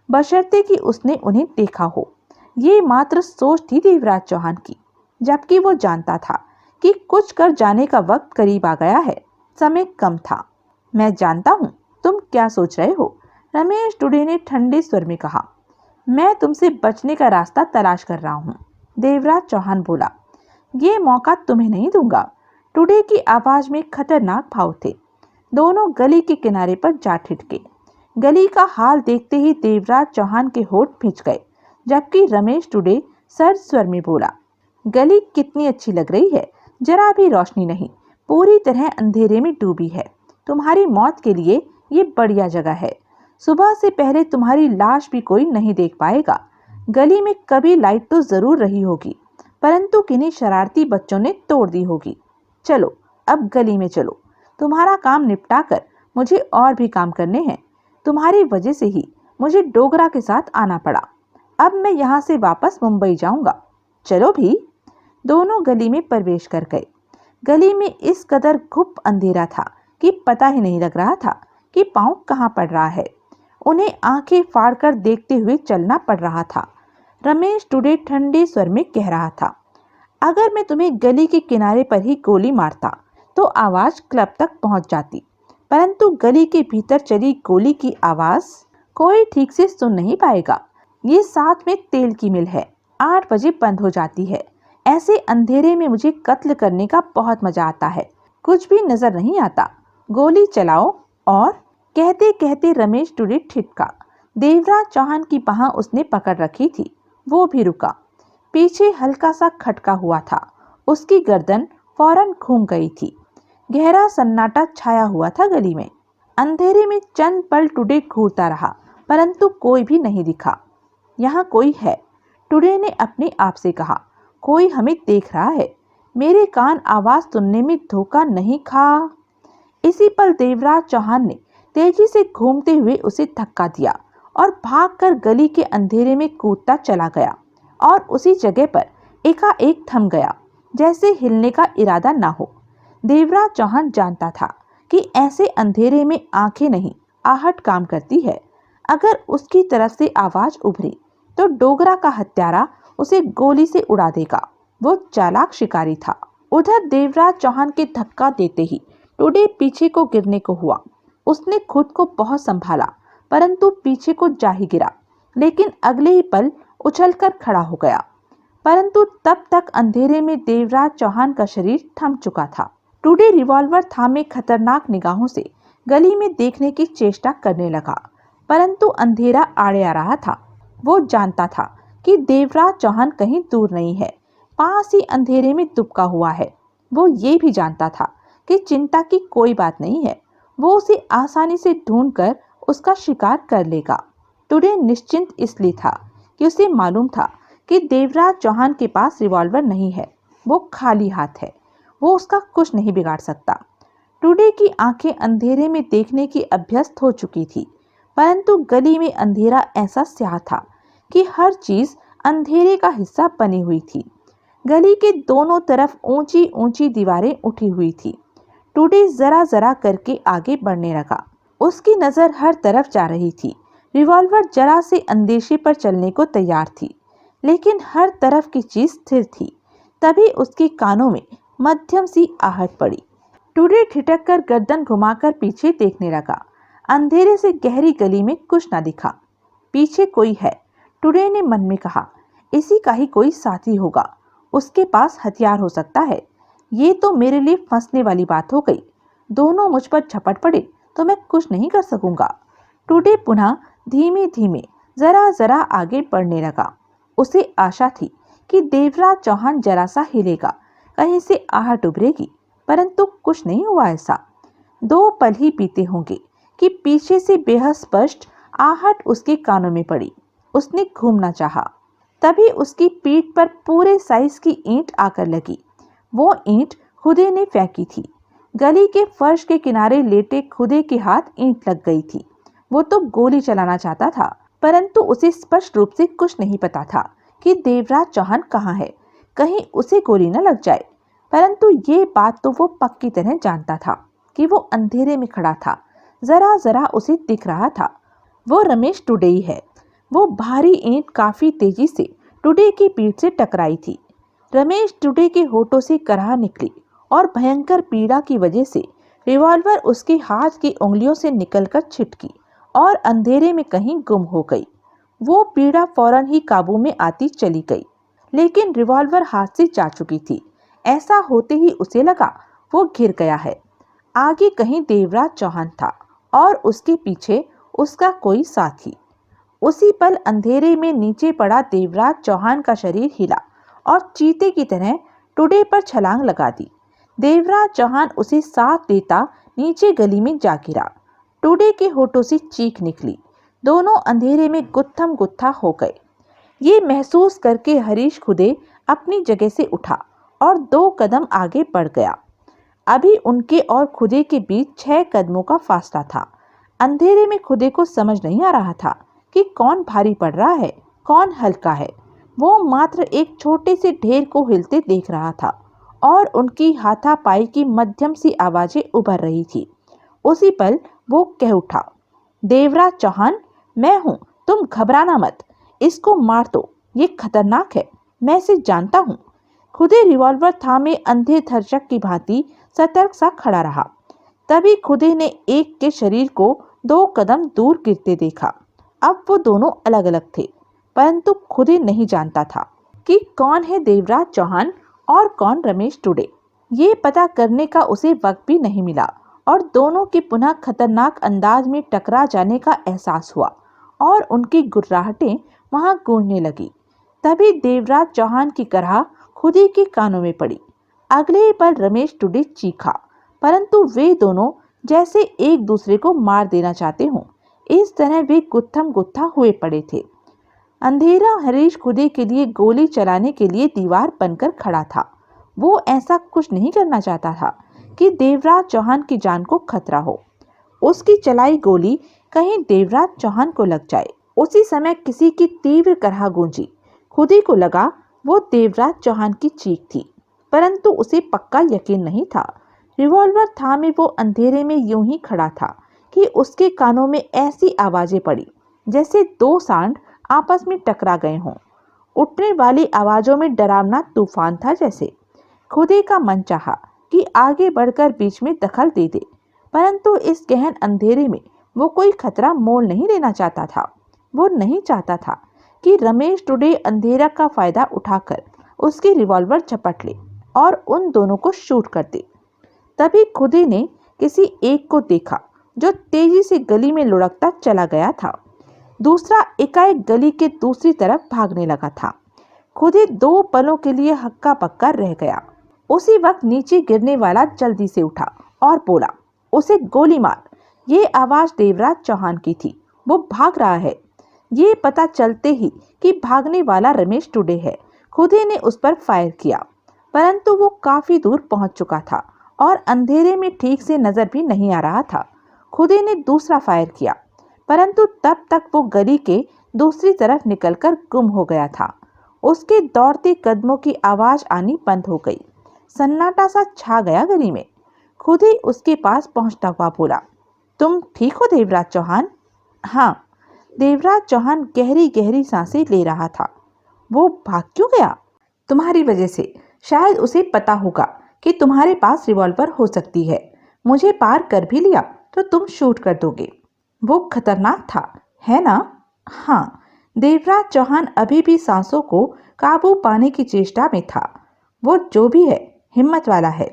बशर्ते कि उसने उन्हें देखा हो। ये मात्र सोच थी देवराज चौहान की, जबकि वो जानता था कि कुछ कर जाने का वक्त करीब आ गया है, समय कम था। मैं जानता हूँ तुम क्या सोच रहे हो, रमेश टुडे ने ठंडे स्वर में कहा। मैं तुमसे बचने का रास्ता तलाश कर रहा हूँ, देवराज चौहान बोला। ये मौका तुम्हें नहीं दूंगा। टुडे की आवाज में खतरनाक भाव थे। दोनों गली के किनारे पर जा ठिठके। गली का हाल देखते ही देवराज चौहान के होठ भींच गए, जबकि रमेश टुडे सर्द स्वर में बोला, गली कितनी अच्छी लग रही है, जरा भी रोशनी नहीं, पूरी तरह अंधेरे में डूबी है। तुम्हारी मौत के लिए ये बढ़िया जगह है। सुबह से पहले तुम्हारी लाश भी कोई नहीं देख पाएगा। गली में कभी लाइट तो जरूर रही होगी, परंतु किन्हीं शरारती बच्चों ने तोड़ दी होगी। चलो अब गली में चलो, तुम्हारा काम निपटा कर मुझे और भी काम करने हैं। तुम्हारी वजह से ही मुझे डोगरा के साथ आना पड़ा। अब मैं यहाँ से वापस मुंबई जाऊंगा। चलो भी। दोनों गली में प्रवेश कर गए। गली में इस कदर घुप अंधेरा था कि पता ही नहीं लग रहा था कि पाँव कहाँ पड़ रहा है। उन्हें आंखें फाड़कर देखते हुए चलना पड़ रहा था। रमेश टुडे ठंडे स्वर में कह रहा था, अगर मैं तुम्हें गली के किनारे पर ही गोली मारता तो आवाज क्लब तक पहुंच जाती, परंतु गली के भीतर चली गोली की आवाज कोई ठीक से सुन नहीं पाएगा। ये साथ में तेल की मिल है, 8 बजे बंद हो जाती है। ऐसे अंधेरे में मुझे कत्ल करने का बहुत मजा आता है, कुछ भी नजर नहीं आता। गोली चलाओ। और कहते कहते रमेश टुडे ठिठका। देवराज चौहान की बाह उसने पकड़ रखी थी, वो भी रुका। पीछे हल्का सा खटका हुआ था, उसकी गर्दन फौरन घूम गई थी। गहरा सन्नाटा छाया हुआ था गली में। अंधेरे में चंद पल टुडे घूरता रहा, परंतु कोई भी नहीं दिखा। यहाँ कोई है, टुडे ने अपने आप से कहा। कोई हमें देख रहा है। मेरे कान आवाज सुनने में धोखा नहीं खा। इसी पल देवराज चौहान ने तेजी से घूमते हुए उसे धक्का दिया और भागकर गली के अंधेरे में कूदता चला गया और उसी जगह पर एकाएक थम गया, जैसे हिलने का इरादा ना हो। देवराज चौहान जानता था कि ऐसे अंधेरे में आंखें नहीं, आहट काम करती है। अगर उसकी तरफ से आवाज उभरी तो डोगरा का हत्यारा उसे गोली से उड़ा देगा। वो चालाक शिकारी था। उधर देवराज चौहान के धक्का देते ही टुडे पीछे को गिरने को हुआ। उसने खुद को बहुत संभाला, परंतु पीछे को जा ही गिरा, लेकिन अगले ही पल उछलकर खड़ा हो गया। परंतु तब तक अंधेरे में देवराज चौहान का शरीर थम चुका था। टुडे रिवॉल्वर थामे खतरनाक निगाहों से गली में देखने की चेष्टा करने लगा, परंतु अंधेरा आड़े आ रहा था। वो जानता था कि देवराज चौहान कहीं दूर नहीं है, पास ही अंधेरे में दुबका हुआ है। वो ये भी जानता था कि चिंता की कोई बात नहीं है, वो उसे आसानी से ढूंढकर उसका शिकार कर लेगा। टुडे निश्चिंत इसलिए था कि उसे मालूम था कि देवराज चौहान के पास रिवॉल्वर नहीं है, वो खाली हाथ है, वो उसका कुछ नहीं बिगाड़ सकता। टुडे की आंखें अंधेरे में देखने की अभ्यस्त हो चुकी थी, परंतु गली में अंधेरा ऐसा स्याह था कि हर चीज अंधेरे का हिस्सा बनी हुई थी। गली के दोनों तरफ ऊंची ऊंची दीवारें उठी हुई थी। टुडे जरा जरा करके आगे बढ़ने लगा। उसकी नजर हर तरफ जा रही थी। रिवॉल्वर जरा से अंदेशे पर चलने को तैयार थी, लेकिन हर तरफ की चीज स्थिर थी। तभी उसके कानों में मध्यम सी आहट पड़ी। टुडे ठिठक कर गर्दन घुमाकर पीछे देखने लगा। अंधेरे से गहरी गली में कुछ न दिखा। पीछे कोई है, टुडे ने मन में कहा। इसी का ही कोई साथी होगा, उसके पास हथियार हो सकता है। ये तो मेरे लिए फंसने वाली बात हो गई। दोनों मुझ पर झपट पड़े तो मैं कुछ नहीं कर सकूंगा। टुडे पुनः धीमे धीमे जरा जरा आगे बढ़ने लगा। उसे आशा थी कि देवराज चौहान जरा सा हिलेगा, कहीं से आहट उभरेगी, परंतु कुछ नहीं हुआ ऐसा। 2 पल ही बीते होंगे कि पीछे से बेहद स्पष्ट आहट उसके कानों में पड़ी। उसने घूमना चाहा, तभी उसकी पीठ पर पूरे साइज की ईंट आकर लगी। वो ईंट खुदे ने फेंकी थी। गली के फर्श के किनारे लेटे खुदे के हाथ ईंट लग गई थी। वो तो गोली चलाना चाहता था, परंतु उसे स्पष्ट रूप से कुछ नहीं पता था कि देवराज चौहान कहाँ है, कहीं उसे गोली न लग जाए। परंतु ये बात तो वो पक्की तरह जानता था कि वो अंधेरे में खड़ा था, जरा जरा उसे दिख रहा था। वो रमेश टुडे ही है। वो भारी ईंट काफी तेजी से टुडे की पीठ से टकराई थी। रमेश टुडे के होठों से कराह निकली और भयंकर पीड़ा की वजह से रिवॉल्वर उसके हाथ की उंगलियों से निकलकर छिटकी और अंधेरे में कहीं गुम हो गई। वो पीड़ा फौरन ही काबू में आती चली गई, लेकिन रिवॉल्वर हाथ से जा चुकी थी। ऐसा होते ही उसे लगा वो घिर गया है। आगे कहीं देवराज चौहान था और उसके पीछे उसका कोई साथी। उसी पल अंधेरे में नीचे पड़ा देवराज चौहान का शरीर हिला और चीते की तरह टुडे पर छलांग लगा दी। देवराज चौहान उसे साथ लेता नीचे गली में जा गिरा। टुडे के होठों से चीख निकली। दोनों अंधेरे में गुत्थम गुत्था हो गए। ये महसूस करके हरीश खुदे अपनी जगह से उठा और 2 कदम आगे बढ़ गया। अभी उनके और खुदे के बीच 6 कदमों का फासला था। अंधेरे में खुदे को समझ नहीं आ रहा था कि कौन भारी पड़ रहा है, कौन हल्का है। वो मात्र एक छोटे से ढेर को हिलते देख रहा था और उनकी हाथापाई की मध्यम सी आवाजें उभर रही थी। उसी पल वो कह उठा, देवराज चौहान, मैं हूं, तुम घबराना मत, इसको मार दो, ये खतरनाक है, मैं इसे जानता हूं। खुदे रिवॉल्वर थामे अंधे दर्शक की भांति सतर्क सा खड़ा रहा। तभी खुदे ने एक के शरीर को 2 कदम दूर गिरते देखा। अब वो दोनों अलग अलग थे, परंतु खुदे नहीं जानता था कि कौन है देवराज चौहान और कौन रमेश टुडे। ये पता करने का उसे वक्त भी नहीं मिला और दोनों के पुनः खतरनाक अंदाज में टकरा जाने का एहसास हुआ और उनकी गुर्राहटें वहां गूंजने लगी। तभी देवराज चौहान की करहा खुदे के कानों में पड़ी। अगले पल रमेश टुडे चीखा, परंतु वे दोनों जैसे एक दूसरे को मार देना चाहते हों, इस तरह वे गुत्थम गुत्था हुए पड़े थे। अंधेरा हरीश खुदे के लिए गोली चलाने के लिए दीवार बनकर खड़ा था। वो ऐसा कुछ नहीं करना चाहता था कि देवराज चौहान की जान को खतरा हो। उसकी चलाई गोली कहीं देवराज चौहान को लग जाए। उसी समय किसी की तीव्र करहा गूंजी। खुदे को लगा वो देवराज चौहान की चीख थी, परंतु उसे पक्का यकीन नहीं था। रिवॉल्वर थामे वो अंधेरे में यूं ही खड़ा था कि उसके कानों में ऐसी आवाजें पड़ी जैसे 2 सांड आपस में टकरा गए हों। उठने वाली आवाजों में डरावना तूफान था जैसे। खुदे का मन चाहा कि आगे बढ़कर बीच में दखल दे दे, परंतु इस गहन अंधेरे में वो कोई खतरा मोल नहीं लेना चाहता था। वो नहीं चाहता था कि रमेश टुडे अंधेरा का फायदा उठाकर उसकी रिवॉल्वर झपट ले और उन दोनों को शूट कर दे। तभी खुदे ने किसी एक को देखा जो तेजी से गली में लुढ़कता चला गया था। दूसरा एकाएक गली के दूसरी तरफ भागने लगा था। खुदे 2 पलों के लिए हक्का पक्का रह गया। उसी वक्त नीचे गिरने वाला जल्दी से उठा और बोला, उसे गोली मार। ये आवाज देवराज चौहान की थी। वो भाग रहा है। ये पता चलते ही कि भागने वाला रमेश टुडे है, खुदे ने उस पर फायर किया, परंतु वो काफी दूर पहुंच चुका था और अंधेरे में ठीक से नजर भी नहीं आ रहा था। खुदे ने दूसरा फायर किया, परंतु तब तक वो गली के दूसरी तरफ निकलकर गुम हो गया था। उसके दौड़ते कदमों की आवाज आनी बंद हो गई। सन्नाटा सा छा गया गली में। खुदे उसके पास पहुंचता हुआ बोला, तुम ठीक हो देवराज चौहान? हाँ। देवराज चौहान गहरी गहरी सांसें ले रहा था। वो भाग क्यों गया? तुम्हारी वजह से। शायद उसे पता होगा कि तुम्हारे पास रिवॉल्वर हो सकती है। मुझे पार कर भी लिया तो तुम शूट कर दोगे। वो खतरनाक था, है ना? हाँ। देवराज चौहान अभी भी सांसों को काबू पाने की चेष्टा में था। वो जो भी है, हिम्मत वाला है।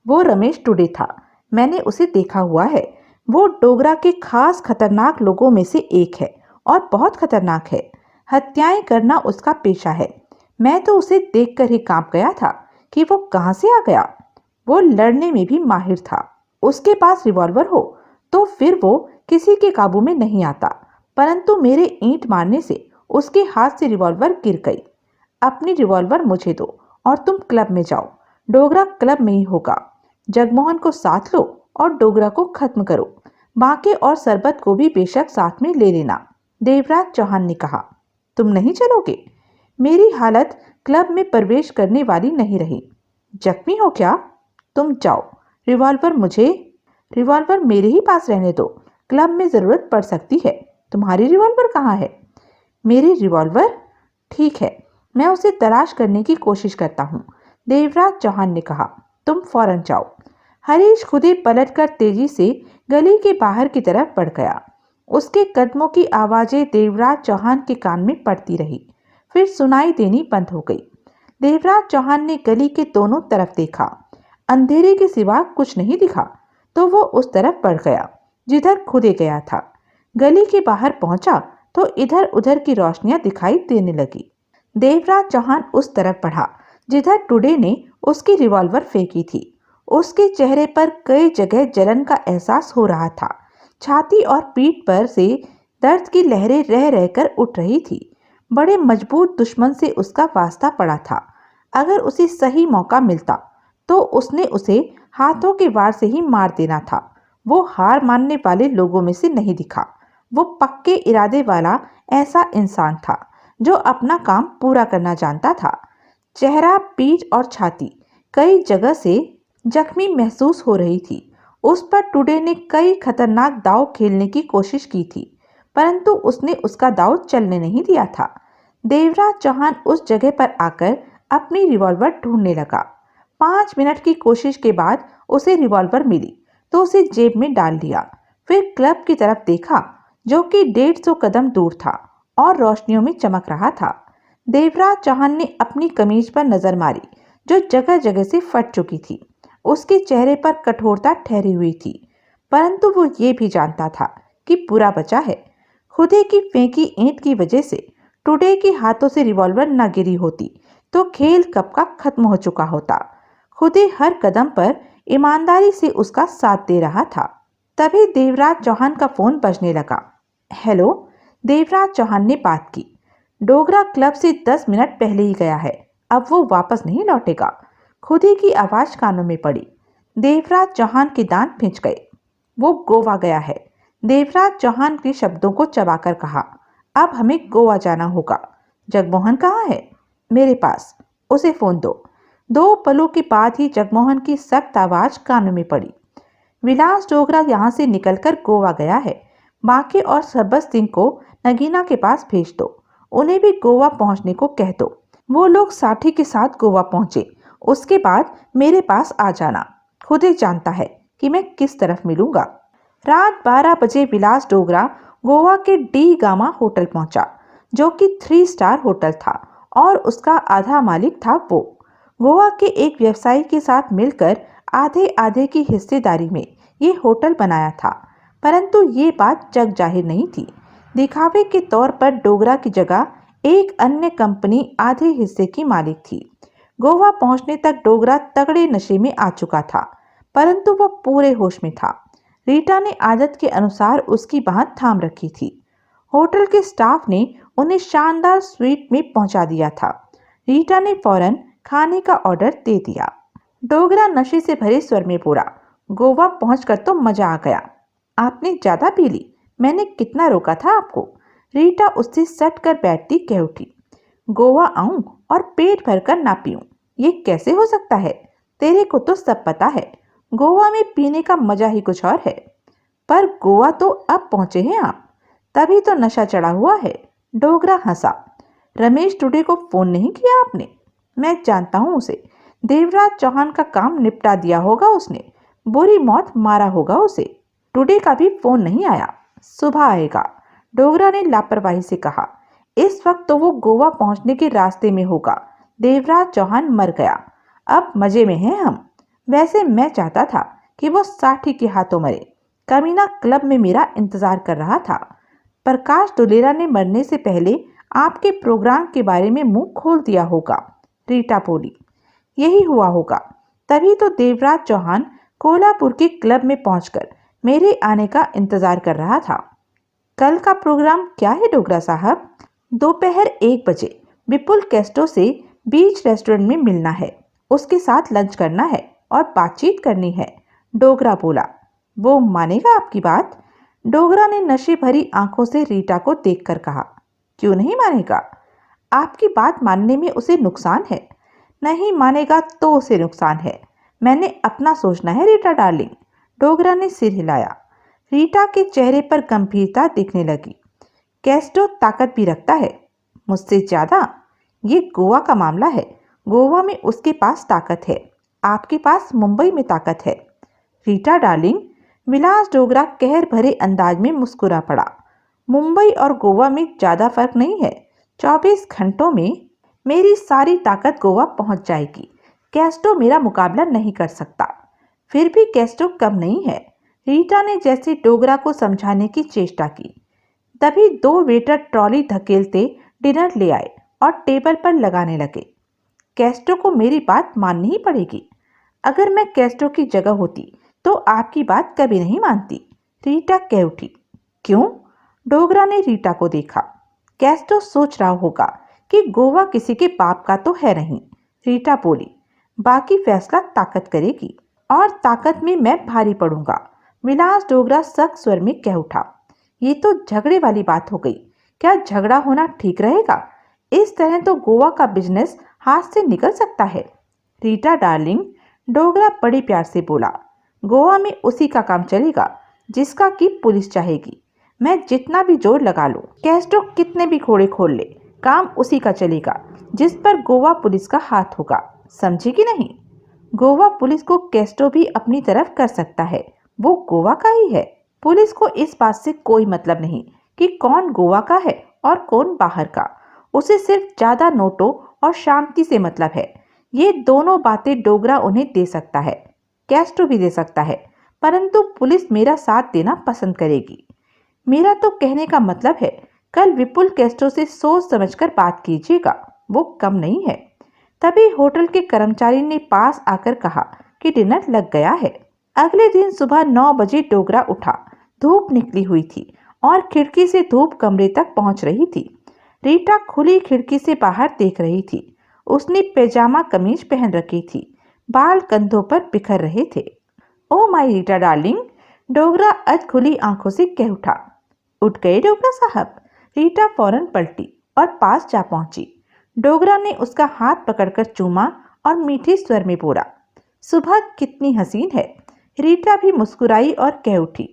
वो रमेश टुडे था। मैंने उसे देखा हुआ है। वो डोगरा के खास खतरनाक लोगों में से एक है और बहुत खतरनाक है। हत्याएं करना उसका पेशा है। मैं तो उसे देखकर ही कांप गया था कि वो कहां से आ गया। वो लड़ने में भी माहिर था। उसके पास रिवॉल्वर हो तो फिर वो किसी के काबू में नहीं आता, परंतु मेरे ईंट मारने से उसके हाथ से रिवॉल्वर गिर गई। अपनी रिवॉल्वर मुझे दो और तुम क्लब में जाओ। डोगरा क्लब में ही होगा। जगमोहन को साथ लो और डोगरा को खत्म करो। बांके और सरबत को भी बेशक साथ में ले लेना। देवराज चौहान ने कहा, तुम नहीं चलोगे? मेरी हालत क्लब में प्रवेश करने वाली नहीं रही। जख्मी हो क्या? तुम जाओ। रिवॉल्वर मेरे ही पास रहने दो। क्लब में जरूरत पड़ सकती है। तुम्हारी रिवॉल्वर कहाँ है? मेरी रिवॉल्वर? ठीक है, मैं उसे तलाश करने की कोशिश करता हूँ। देवराज चौहान ने कहा, तुम फौरन जाओ। हरीश खुदे पलटकर तेजी से गली के बाहर की तरफ बढ़ गया। उसके कदमों की आवाजें देवराज चौहान के कान में पड़ती रही, फिर सुनाई देनी बंद हो गई। देवराज चौहान ने गली के दोनों तरफ देखा। अंधेरे के सिवा कुछ नहीं दिखा, तो वो उस तरफ बढ़ गया जिधर खुदे गया था। गली के बाहर पहुंचा तो इधर उधर की रोशनियां दिखाई देने लगी। देवराज चौहान उस तरफ बढ़ा जिधर टुडे ने उसकी रिवॉल्वर फेंकी थी। उसके चेहरे पर कई जगह जलन का एहसास हो रहा था। छाती और पीठ पर से दर्द की लहरें रह रहकर उठ रही थी। बड़े मजबूत दुश्मन से उसका वास्ता पड़ा था। अगर उसे सही मौका मिलता तो उसने उसे हाथों के वार से ही मार देना था। वो हार मानने वाले लोगों में से नहीं दिखा। वो पक्के इरादे वाला ऐसा इंसान था जो अपना काम पूरा करना जानता था। चेहरा, पीठ और छाती कई जगह से जख्मी महसूस हो रही थी। उस पर टुडे ने कई खतरनाक दांव खेलने की कोशिश की थी, परंतु उसने उसका दांव चलने नहीं दिया था। देवराज चौहान उस जगह पर आकर अपनी रिवॉल्वर ढूंढने लगा। 5 मिनट की कोशिश के बाद उसे रिवॉल्वर मिली तो उसे जेब में डाल लिया। फिर क्लब की तरफ देखा जो कि 150 कदम दूर था और रोशनियों में चमक रहा था। देवराज चौहान ने अपनी कमीज पर नजर मारी जो जगह जगह से फट चुकी थी। उसके चेहरे पर कठोरता ठहरी हुई थी, परंतु वो ये भी जानता था कि बुरा बचा है। खुदे की फेंकी ईंट की वजह से टुडे के हाथों से रिवॉल्वर न गिरी होती तो खेल कब का खत्म हो चुका होता। खुदे हर कदम पर ईमानदारी से उसका साथ दे रहा था। तभी देवराज चौहान का फोन बजने लगा। हेलो, देवराज चौहान ने बात की। डोगरा क्लब से 10 मिनट पहले ही गया है, अब वो वापस नहीं लौटेगा। खुदी की आवाज कानों में पड़ी। देवराज चौहान के दांत पिंच गए। वो गोवा गया है, देवराज चौहान के शब्दों को चबाकर कहा। अब हमें गोवा जाना होगा। जगमोहन कहाँ है? मेरे पास, उसे फोन दो। 2 पलों के बाद ही जगमोहन की सख्त आवाज कानों में पड़ी। विलास डोगरा यहाँ से निकलकर गोवा गया है। बाकी और सरबत सिंह को नगीना के पास भेज दो। उन्हें भी गोवा पहुंचने को कह दो। वो लोग साठी के साथ गोवा पहुंचे, उसके बाद मेरे पास आ जाना। खुद ही जानता है कि मैं किस तरफ मिलूंगा। रात 12 बजे विलास डोगरा गोवा के डी गामा होटल पहुंचा, जो कि 3 स्टार होटल था और उसका आधा मालिक था वो। गोवा के एक व्यवसायी के साथ मिलकर आधे आधे की हिस्सेदारी में ये होटल बनाया था, परंतु ये बात जग जाहिर नहीं थी। दिखावे के तौर पर डोगरा की जगह एक अन्य कंपनी आधे हिस्से की मालिक थी। गोवा पहुंचने तक डोगरा तगड़े नशे में आ चुका था, परंतु वह पूरे होश में था। रीटा ने आदत के अनुसार उसकी बांह थाम रखी थी। होटल के स्टाफ ने उन्हें शानदार स्वीट में पहुंचा दिया था। रीटा ने फौरन खाने का ऑर्डर दे दिया। डोगरा नशे से भरे स्वर में बोला, गोवा पहुंचकर तो मजा आ गया। आपने ज्यादा पी ली, मैंने कितना रोका था आपको? रीटा उससे सट कर बैठती कह उठी। गोवा आऊं और पेट भरकर ना पीऊं, ये कैसे हो सकता है? तेरे को तो सब पता है, गोवा में पीने का मजा ही कुछ और है। पर गोवा तो अब पहुंचे हैं आप, तभी तो नशा चढ़ा हुआ है। डोगरा हंसा। रमेश टुडे को फोन नहीं किया आपने? मैं जानता हूं उसे। देवराज चौहान का काम निपटा दिया होगा उसने, बुरी मौत मारा होगा उसे। टुडे का भी फोन नहीं आया, सुबह आएगा, डोगरा ने लापरवाही से कहा। इस वक्त तो वो गोवा पहुंचने के रास्ते में होगा। देवराज चौहान मर गया, अब मजे में हैं हम। वैसे मैं चाहता था कि वो साठी के हाथों मरे। कमीना क्लब में मेरा इंतजार कर रहा था। प्रकाश डोलेरा ने मरने से पहले आपके प्रोग्राम के बारे में मुंह खोल दिया होगा, रीटा बोली। यही हुआ होगा, तभी तो देवराज चौहान कोल्हापुर के क्लब में पहुंचकर मेरे आने का इंतजार कर रहा था। कल का प्रोग्राम क्या है डोगरा साहब? दोपहर 1 बजे विपुल कैस्टो से बीच रेस्टोरेंट में मिलना है, उसके साथ लंच करना है और बातचीत करनी है, डोगरा बोला। वो मानेगा आपकी बात? डोगरा ने नशे भरी आंखों से रीटा को देखकर कहा। क्यों नहीं मानेगा? आपकी बात मानने में उसे नुकसान है। नहीं मानेगा तो उसे नुकसान है। मैंने अपना सोचना है रीटा डार्लिंग। डोगरा ने सिर हिलाया। रीटा के चेहरे पर गंभीरता दिखने लगी। कैस्टो ताकत भी रखता है, मुझसे ज्यादा। ये गोवा का मामला है, गोवा में उसके पास ताकत है, आपके पास मुंबई में ताकत है। रीटा डार्लिंग, विलास डोगरा कहर भरे अंदाज में मुस्कुरा पड़ा। मुंबई और गोवा में ज्यादा फर्क नहीं है। 24 घंटों में मेरी सारी ताकत गोवा पहुंच जाएगी। कैस्टो मेरा मुकाबला नहीं कर सकता। फिर भी कैस्टो कम नहीं है। रीटा ने जैसे डोगरा को समझाने की चेष्टा की। तभी दो वेटर ट्रॉली धकेलते डिनर ले आए और टेबल पर लगाने लगे। कैस्ट्रो को मेरी बात माननी ही पड़ेगी। अगर मैं कैस्ट्रो की जगह होती तो आपकी बात कभी नहीं मानती, रीटा कह उठी। क्यों? डोगरा ने रीटा को देखा। कैस्ट्रो सोच रहा होगा कि गोवा किसी के बाप का तो है नहीं, रीटा बोली। बाकी फैसला ताकत करेगी और ताकत में मैं भारी पड़ूंगा, विलास डोगरा सख्त स्वर में कह उठा। ये तो झगड़े वाली बात हो गई। क्या झगड़ा होना ठीक रहेगा? इस तरह तो गोवा का बिजनेस हाथ से निकल सकता है। रीटा डार्लिंग, डोगरा बड़े प्यार से बोला, गोवा में उसी का काम चलेगा जिसका कि पुलिस चाहेगी। मैं जितना भी जोर लगा लूं, कैस्ट्रो कितने भी खोड़े खोल ले, काम उसी का चलेगा जिस पर गोवा पुलिस का हाथ होगा। समझी कि नहीं? गोवा पुलिस को कैस्ट्रो भी अपनी तरफ कर सकता है, वो गोवा का ही है। पुलिस को इस बात से कोई मतलब नहीं कि कौन गोवा का है और कौन बाहर का। उसे सिर्फ ज्यादा नोटों और शांति से मतलब है। ये दोनों बातें डोगरा उन्हें दे सकता है, कैस्ट्रो भी दे सकता है, परंतु पुलिस मेरा साथ देना पसंद करेगी। मेरा तो कहने का मतलब है, कल विपुल कैस्ट्रो से सोच समझकर बात कीजिएगा, वो कम नहीं है। तभी होटल के कर्मचारी ने पास आकर कहा कि डिनर लग गया है। अगले दिन सुबह 9 बजे डोगरा उठा। धूप निकली हुई थी और खिड़की से धूप कमरे तक पहुंच रही थी। रीटा खुली खिड़की से बाहर देख रही थी। उसने पैजामा कमीज पहन रखी थी, बाल कंधों पर बिखर रहे थे। Oh my Rita darling, Dogra अध खुली आंखों से कह उठा। उठ गए डोगरा साहब? रीटा फौरन पलटी और पास जा पहुंची। डोगरा ने उसका हाथ पकड़कर चूमा और मीठे स्वर में बोला, सुबह कितनी हसीन है। रीटा भी मुस्कुराई और कह उठी,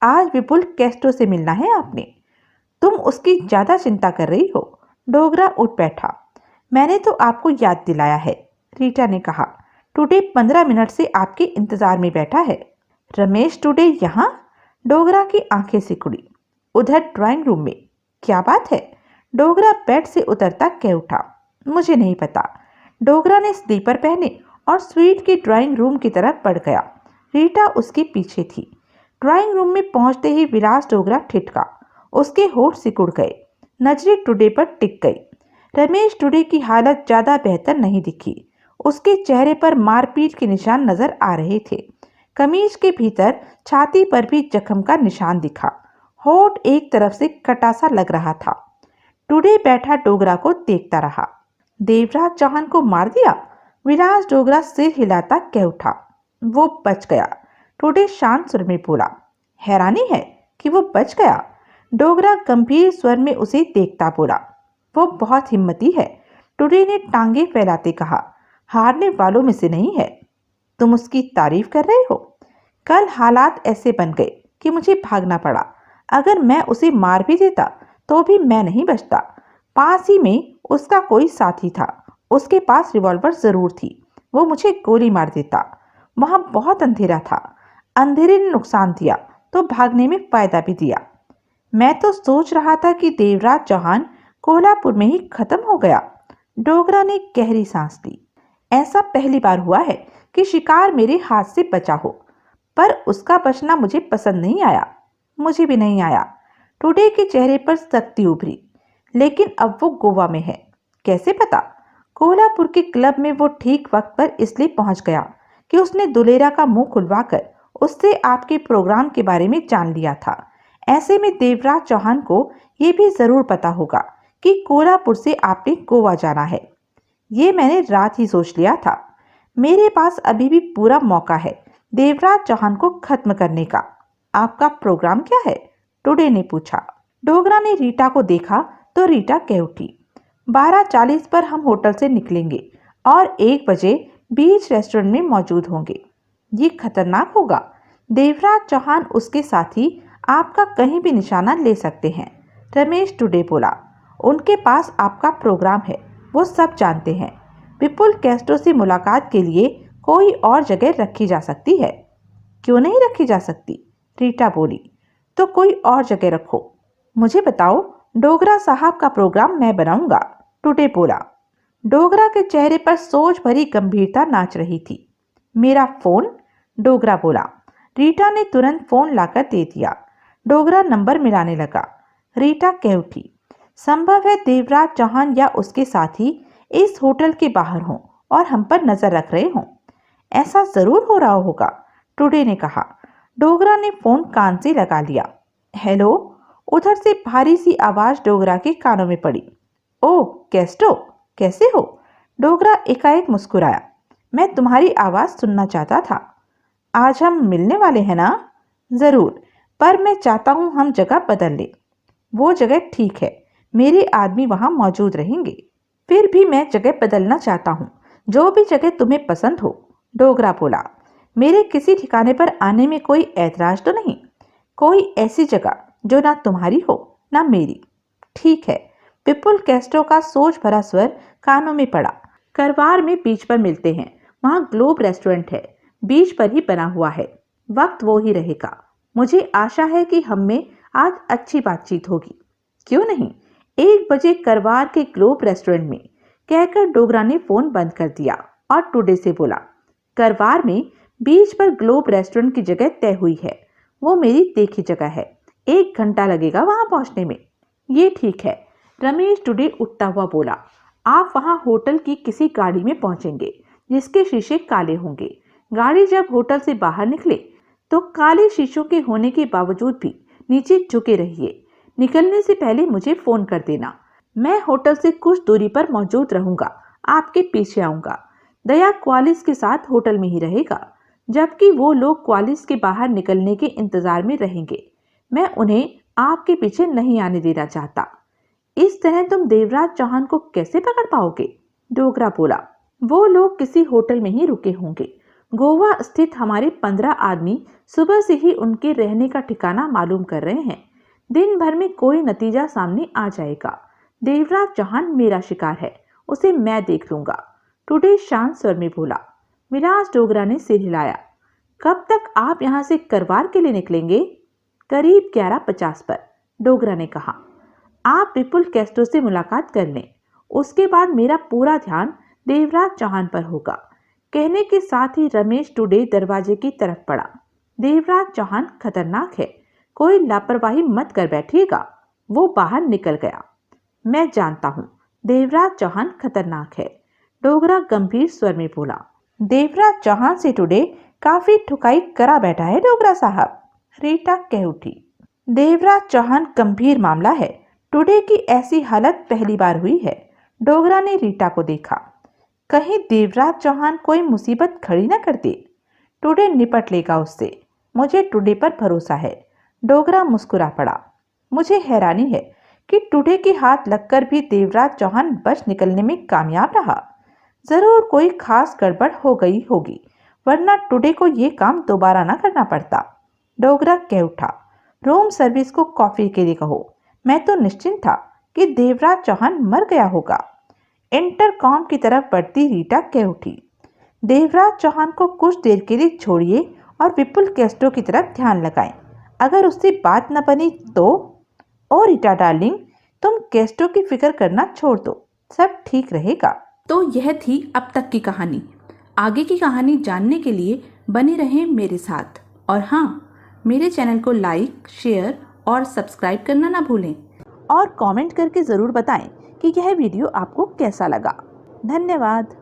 आज विपुल कैस्ट्रो से मिलना है आपने? तुम उसकी ज्यादा चिंता कर रही हो। डोगरा उठ बैठा। मैंने तो आपको याद दिलाया है, रीटा ने कहा। टुडे 15 मिनट से आपके इंतजार में बैठा है। रमेश टुडे यहाँ? डोगरा की आंखें सिकुड़ी। उधर ड्राइंग रूम में। क्या बात है? डोगरा बेड से उतरता कह उठा। मुझे नहीं पता। डोगरा ने स्लीपर पहने और स्वीट की ड्राइंग रूम की तरफ बढ़ गया। रीटा उसके पीछे थी। ड्राइंग रूम में पहुंचते ही विलास डोगरा ठिठका। उसके होठ सिकुड़ गए। नजरें टुडे पर टिक गई। रमेश टुडे की हालत ज्यादा बेहतर नहीं दिखी। उसके चेहरे पर मारपीट के निशान नजर आ रहे थे। कमीज के भीतर छाती पर भी जख्म का निशान दिखा। होठ एक तरफ से कटा सा लग रहा था। टुडे बैठा डोगरा को देखता रहा। देवराज चौहान को मार दिया? विलास डोगरा सिर हिलाता कह उठा। वो बच गया, टुडे शांत स्वर में बोला। हैरानी है कि वो बच गया। डोगरा गंभीर स्वर में उसे देखता बोला। वो बहुत हिम्मती है, टुडे ने टांगे फैलाते कहा। हारने वालों में से नहीं है। तुम उसकी तारीफ कर रहे हो? कल हालात ऐसे बन गए कि मुझे भागना पड़ा। अगर मैं उसे मार भी देता तो भी मैं नहीं बचता। पास ही में उसका कोई साथी था, उसके पास रिवॉल्वर जरूर थी, वो मुझे गोली मार देता। वहां बहुत अंधेरा था, अंधेरे ने नुकसान दिया तो भागने में फायदा भी दिया। मैं तो सोच रहा था कि देवराज चौहान कोल्हापुर में ही खत्म हो गया। डोगरा ने गहरी सांस ली। ऐसा पहली बार हुआ है कि शिकार मेरे हाथ से बचा हो, पर उसका बचना मुझे पसंद नहीं आया। मुझे भी नहीं आया। टुडे के चेहरे पर सख्ती उभरी। लेकिन अब वो गोवा में है। कैसे पता? कोल्हापुर के क्लब में वो ठीक वक्त पर इसलिए पहुंच गया कि उसने दुलेरा का मुंह खुलवाकर उससे आपके प्रोग्राम के बारे में जान लिया था। ऐसे में देवराज चौहान को ये भी जरूर पता होगा कि कोल्हापुर से आपने गोवा जाना है। ये मैंने रात ही सोच लिया था। मेरे पास अभी भी पूरा मौका है देवराज चौहान को खत्म करने का। आपका प्रोग्राम क्या है? टुडे ने पूछा। डोगरा ने रीटा को देखा तो रीटा कह उठी। 12:40 पर हम होटल से निकलेंगे और 1 बजे बीच रेस्टोरेंट में मौजूद होंगे। ये खतरनाक होगा। देवराज चौहान उसके साथी आपका कहीं भी निशाना ले सकते हैं, रमेश टुडे बोला। उनके पास आपका प्रोग्राम है, वो सब जानते हैं। विपुल कैस्ट्रो से मुलाकात के लिए कोई और जगह रखी जा सकती है। क्यों नहीं रखी जा सकती? रीटा बोली। तो कोई और जगह रखो। मुझे बताओ, डोगरा साहब का प्रोग्राम मैं बनाऊंगा, टुडे बोला। डोगरा के चेहरे पर सोच भरी गंभीरता नाच रही थी। मेरा फोन? डोगरा बोला। रीटा ने तुरंत फोन लाकर दे दिया। डोगरा नंबर मिलाने लगा। रीटा कह उठी। संभव है देवराज चौहान या उसके साथी इस होटल के बाहर हों और हम पर नजर रख रहे हों। ऐसा जरूर हो रहा होगा, टुडे ने कहा। डोगरा ने फोन कान से लगा लिया। हेलो, उधर से भारी सी आवाज डोगरा के कानों में पड़ी। ओ केस्टो, कैसे हो? डोगरा एकाएक मुस्कुराया। मैं तुम्हारी आवाज सुनना चाहता था। आज हम मिलने वाले हैं ना? जरूर, पर मैं चाहता हूं हम जगह बदल लें। वो जगह ठीक है, मेरे आदमी वहां मौजूद रहेंगे। फिर भी मैं जगह बदलना चाहता हूँ, जो भी जगह तुम्हें पसंद हो, डोगरा बोला। मेरे किसी ठिकाने पर आने में कोई ऐतराज तो नहीं? कोई ऐसी जगह जो ना तुम्हारी हो ना मेरी। ठीक है। पिपुल कैस्ट्रो का सोच भरा स्वर कानों में पड़ा। करवार में बीच पर मिलते हैं, वहां ग्लोब रेस्टोरेंट है, बीच पर ही बना हुआ है। वक्त वो ही रहेगा। मुझे आशा है कि हम में आज अच्छी बातचीत होगी। क्यों नहीं? 1 बजे करवार के ग्लोब रेस्टोरेंट में, कहकर डोगरा ने फोन बंद कर दिया और टुडे से बोला। करवार में बीच पर ग्लोब रेस्टोरेंट की जगह तय हुई है। वो मेरी देखी जगह है। 1 घंटा लगेगा वहां पहुंचने में। ये ठीक है, रमेश टुडे उठता हुआ बोला। आप वहां होटल की किसी गाड़ी में पहुंचेंगे जिसके शीशे काले होंगे। गाड़ी जब होटल से बाहर निकले तो काले शीशों के होने के बावजूद भी नीचे झुके रहिए। निकलने से पहले मुझे फोन कर देना। मैं होटल से कुछ दूरी पर मौजूद रहूंगा, आपके पीछे आऊंगा। दया क्वालिस के साथ होटल में ही रहेगा, जबकि वो लोग क्वालिस के बाहर निकलने के इंतजार में रहेंगे। मैं उन्हें आपके पीछे नहीं आने देना चाहता। इस तरह तुम देवराज चौहान को कैसे पकड़ पाओगे? डोगरा बोला। वो लोग किसी होटल में ही रुके होंगे। गोवा स्थित हमारे 15 आदमी सुबह से ही उनके रहने का ठिकाना मालूम कर रहे हैं। दिन भर में कोई नतीजा सामने आ जाएगा। देवराज चौहान मेरा शिकार है, उसे मैं देख लूंगा, टुडे शांत स्वर में बोला। विलास डोगरा ने सिर हिलाया। कब तक आप यहाँ से करवार के लिए निकलेंगे? करीब 11:50 पर, डोगरा ने कहा। आप विपुल कैस्ट्रो से मुलाकात कर लें, उसके बाद मेरा पूरा ध्यान देवराज चौहान पर होगा। कहने के साथ ही रमेश टुडे दरवाजे की तरफ पड़ा। देवराज चौहान खतरनाक है, कोई लापरवाही मत कर बैठिएगा। वो बाहर निकल गया। मैं जानता हूँ देवराज चौहान खतरनाक है, डोगरा गंभीर स्वर में बोला। देवराज चौहान से टुडे काफी ठुकाई करा बैठा है डोगरा साहब, रीटा कह उठी। देवराज चौहान गंभीर मामला है, टुडे की ऐसी हालत पहली बार हुई है। डोगरा ने रीटा को देखा। कहीं देवराज चौहान कोई मुसीबत खड़ी न कर दे। टुडे निपट लेगा उससे, मुझे टुडे पर भरोसा है। डोगरा मुस्कुरा पड़ा। मुझे हैरानी है कि टुडे के हाथ लगकर भी देवराज चौहान बच निकलने में कामयाब रहा। जरूर कोई खास गड़बड़ हो गई होगी, वरना टुडे को ये काम दोबारा ना करना पड़ता। डोगरा कह उठा। रूम सर्विस को कॉफी के लिए कहो। मैं तो निश्चिंत था कि देवराज चौहान मर गया होगा। इंटरकॉम की तरफ बढ़ती रीटा कह उठी। देवराज चौहान को कुछ देर के लिए छोड़िए और विपुल कैस्ट्रो की तरफ ध्यान लगाएं। अगर उससे बात न बनी तो। ओ रीटा डार्लिंग, तुम कैस्ट्रो की फिक्र करना छोड़ दो, सब ठीक रहेगा। तो यह थी अब तक की कहानी। आगे की कहानी जानने के लिए बने रहें मेरे साथ। और हाँ, मेरे चैनल को लाइक, शेयर और सब्सक्राइब करना ना भूलें। और कमेंट करके ज़रूर बताएं कि यह वीडियो आपको कैसा लगा। धन्यवाद।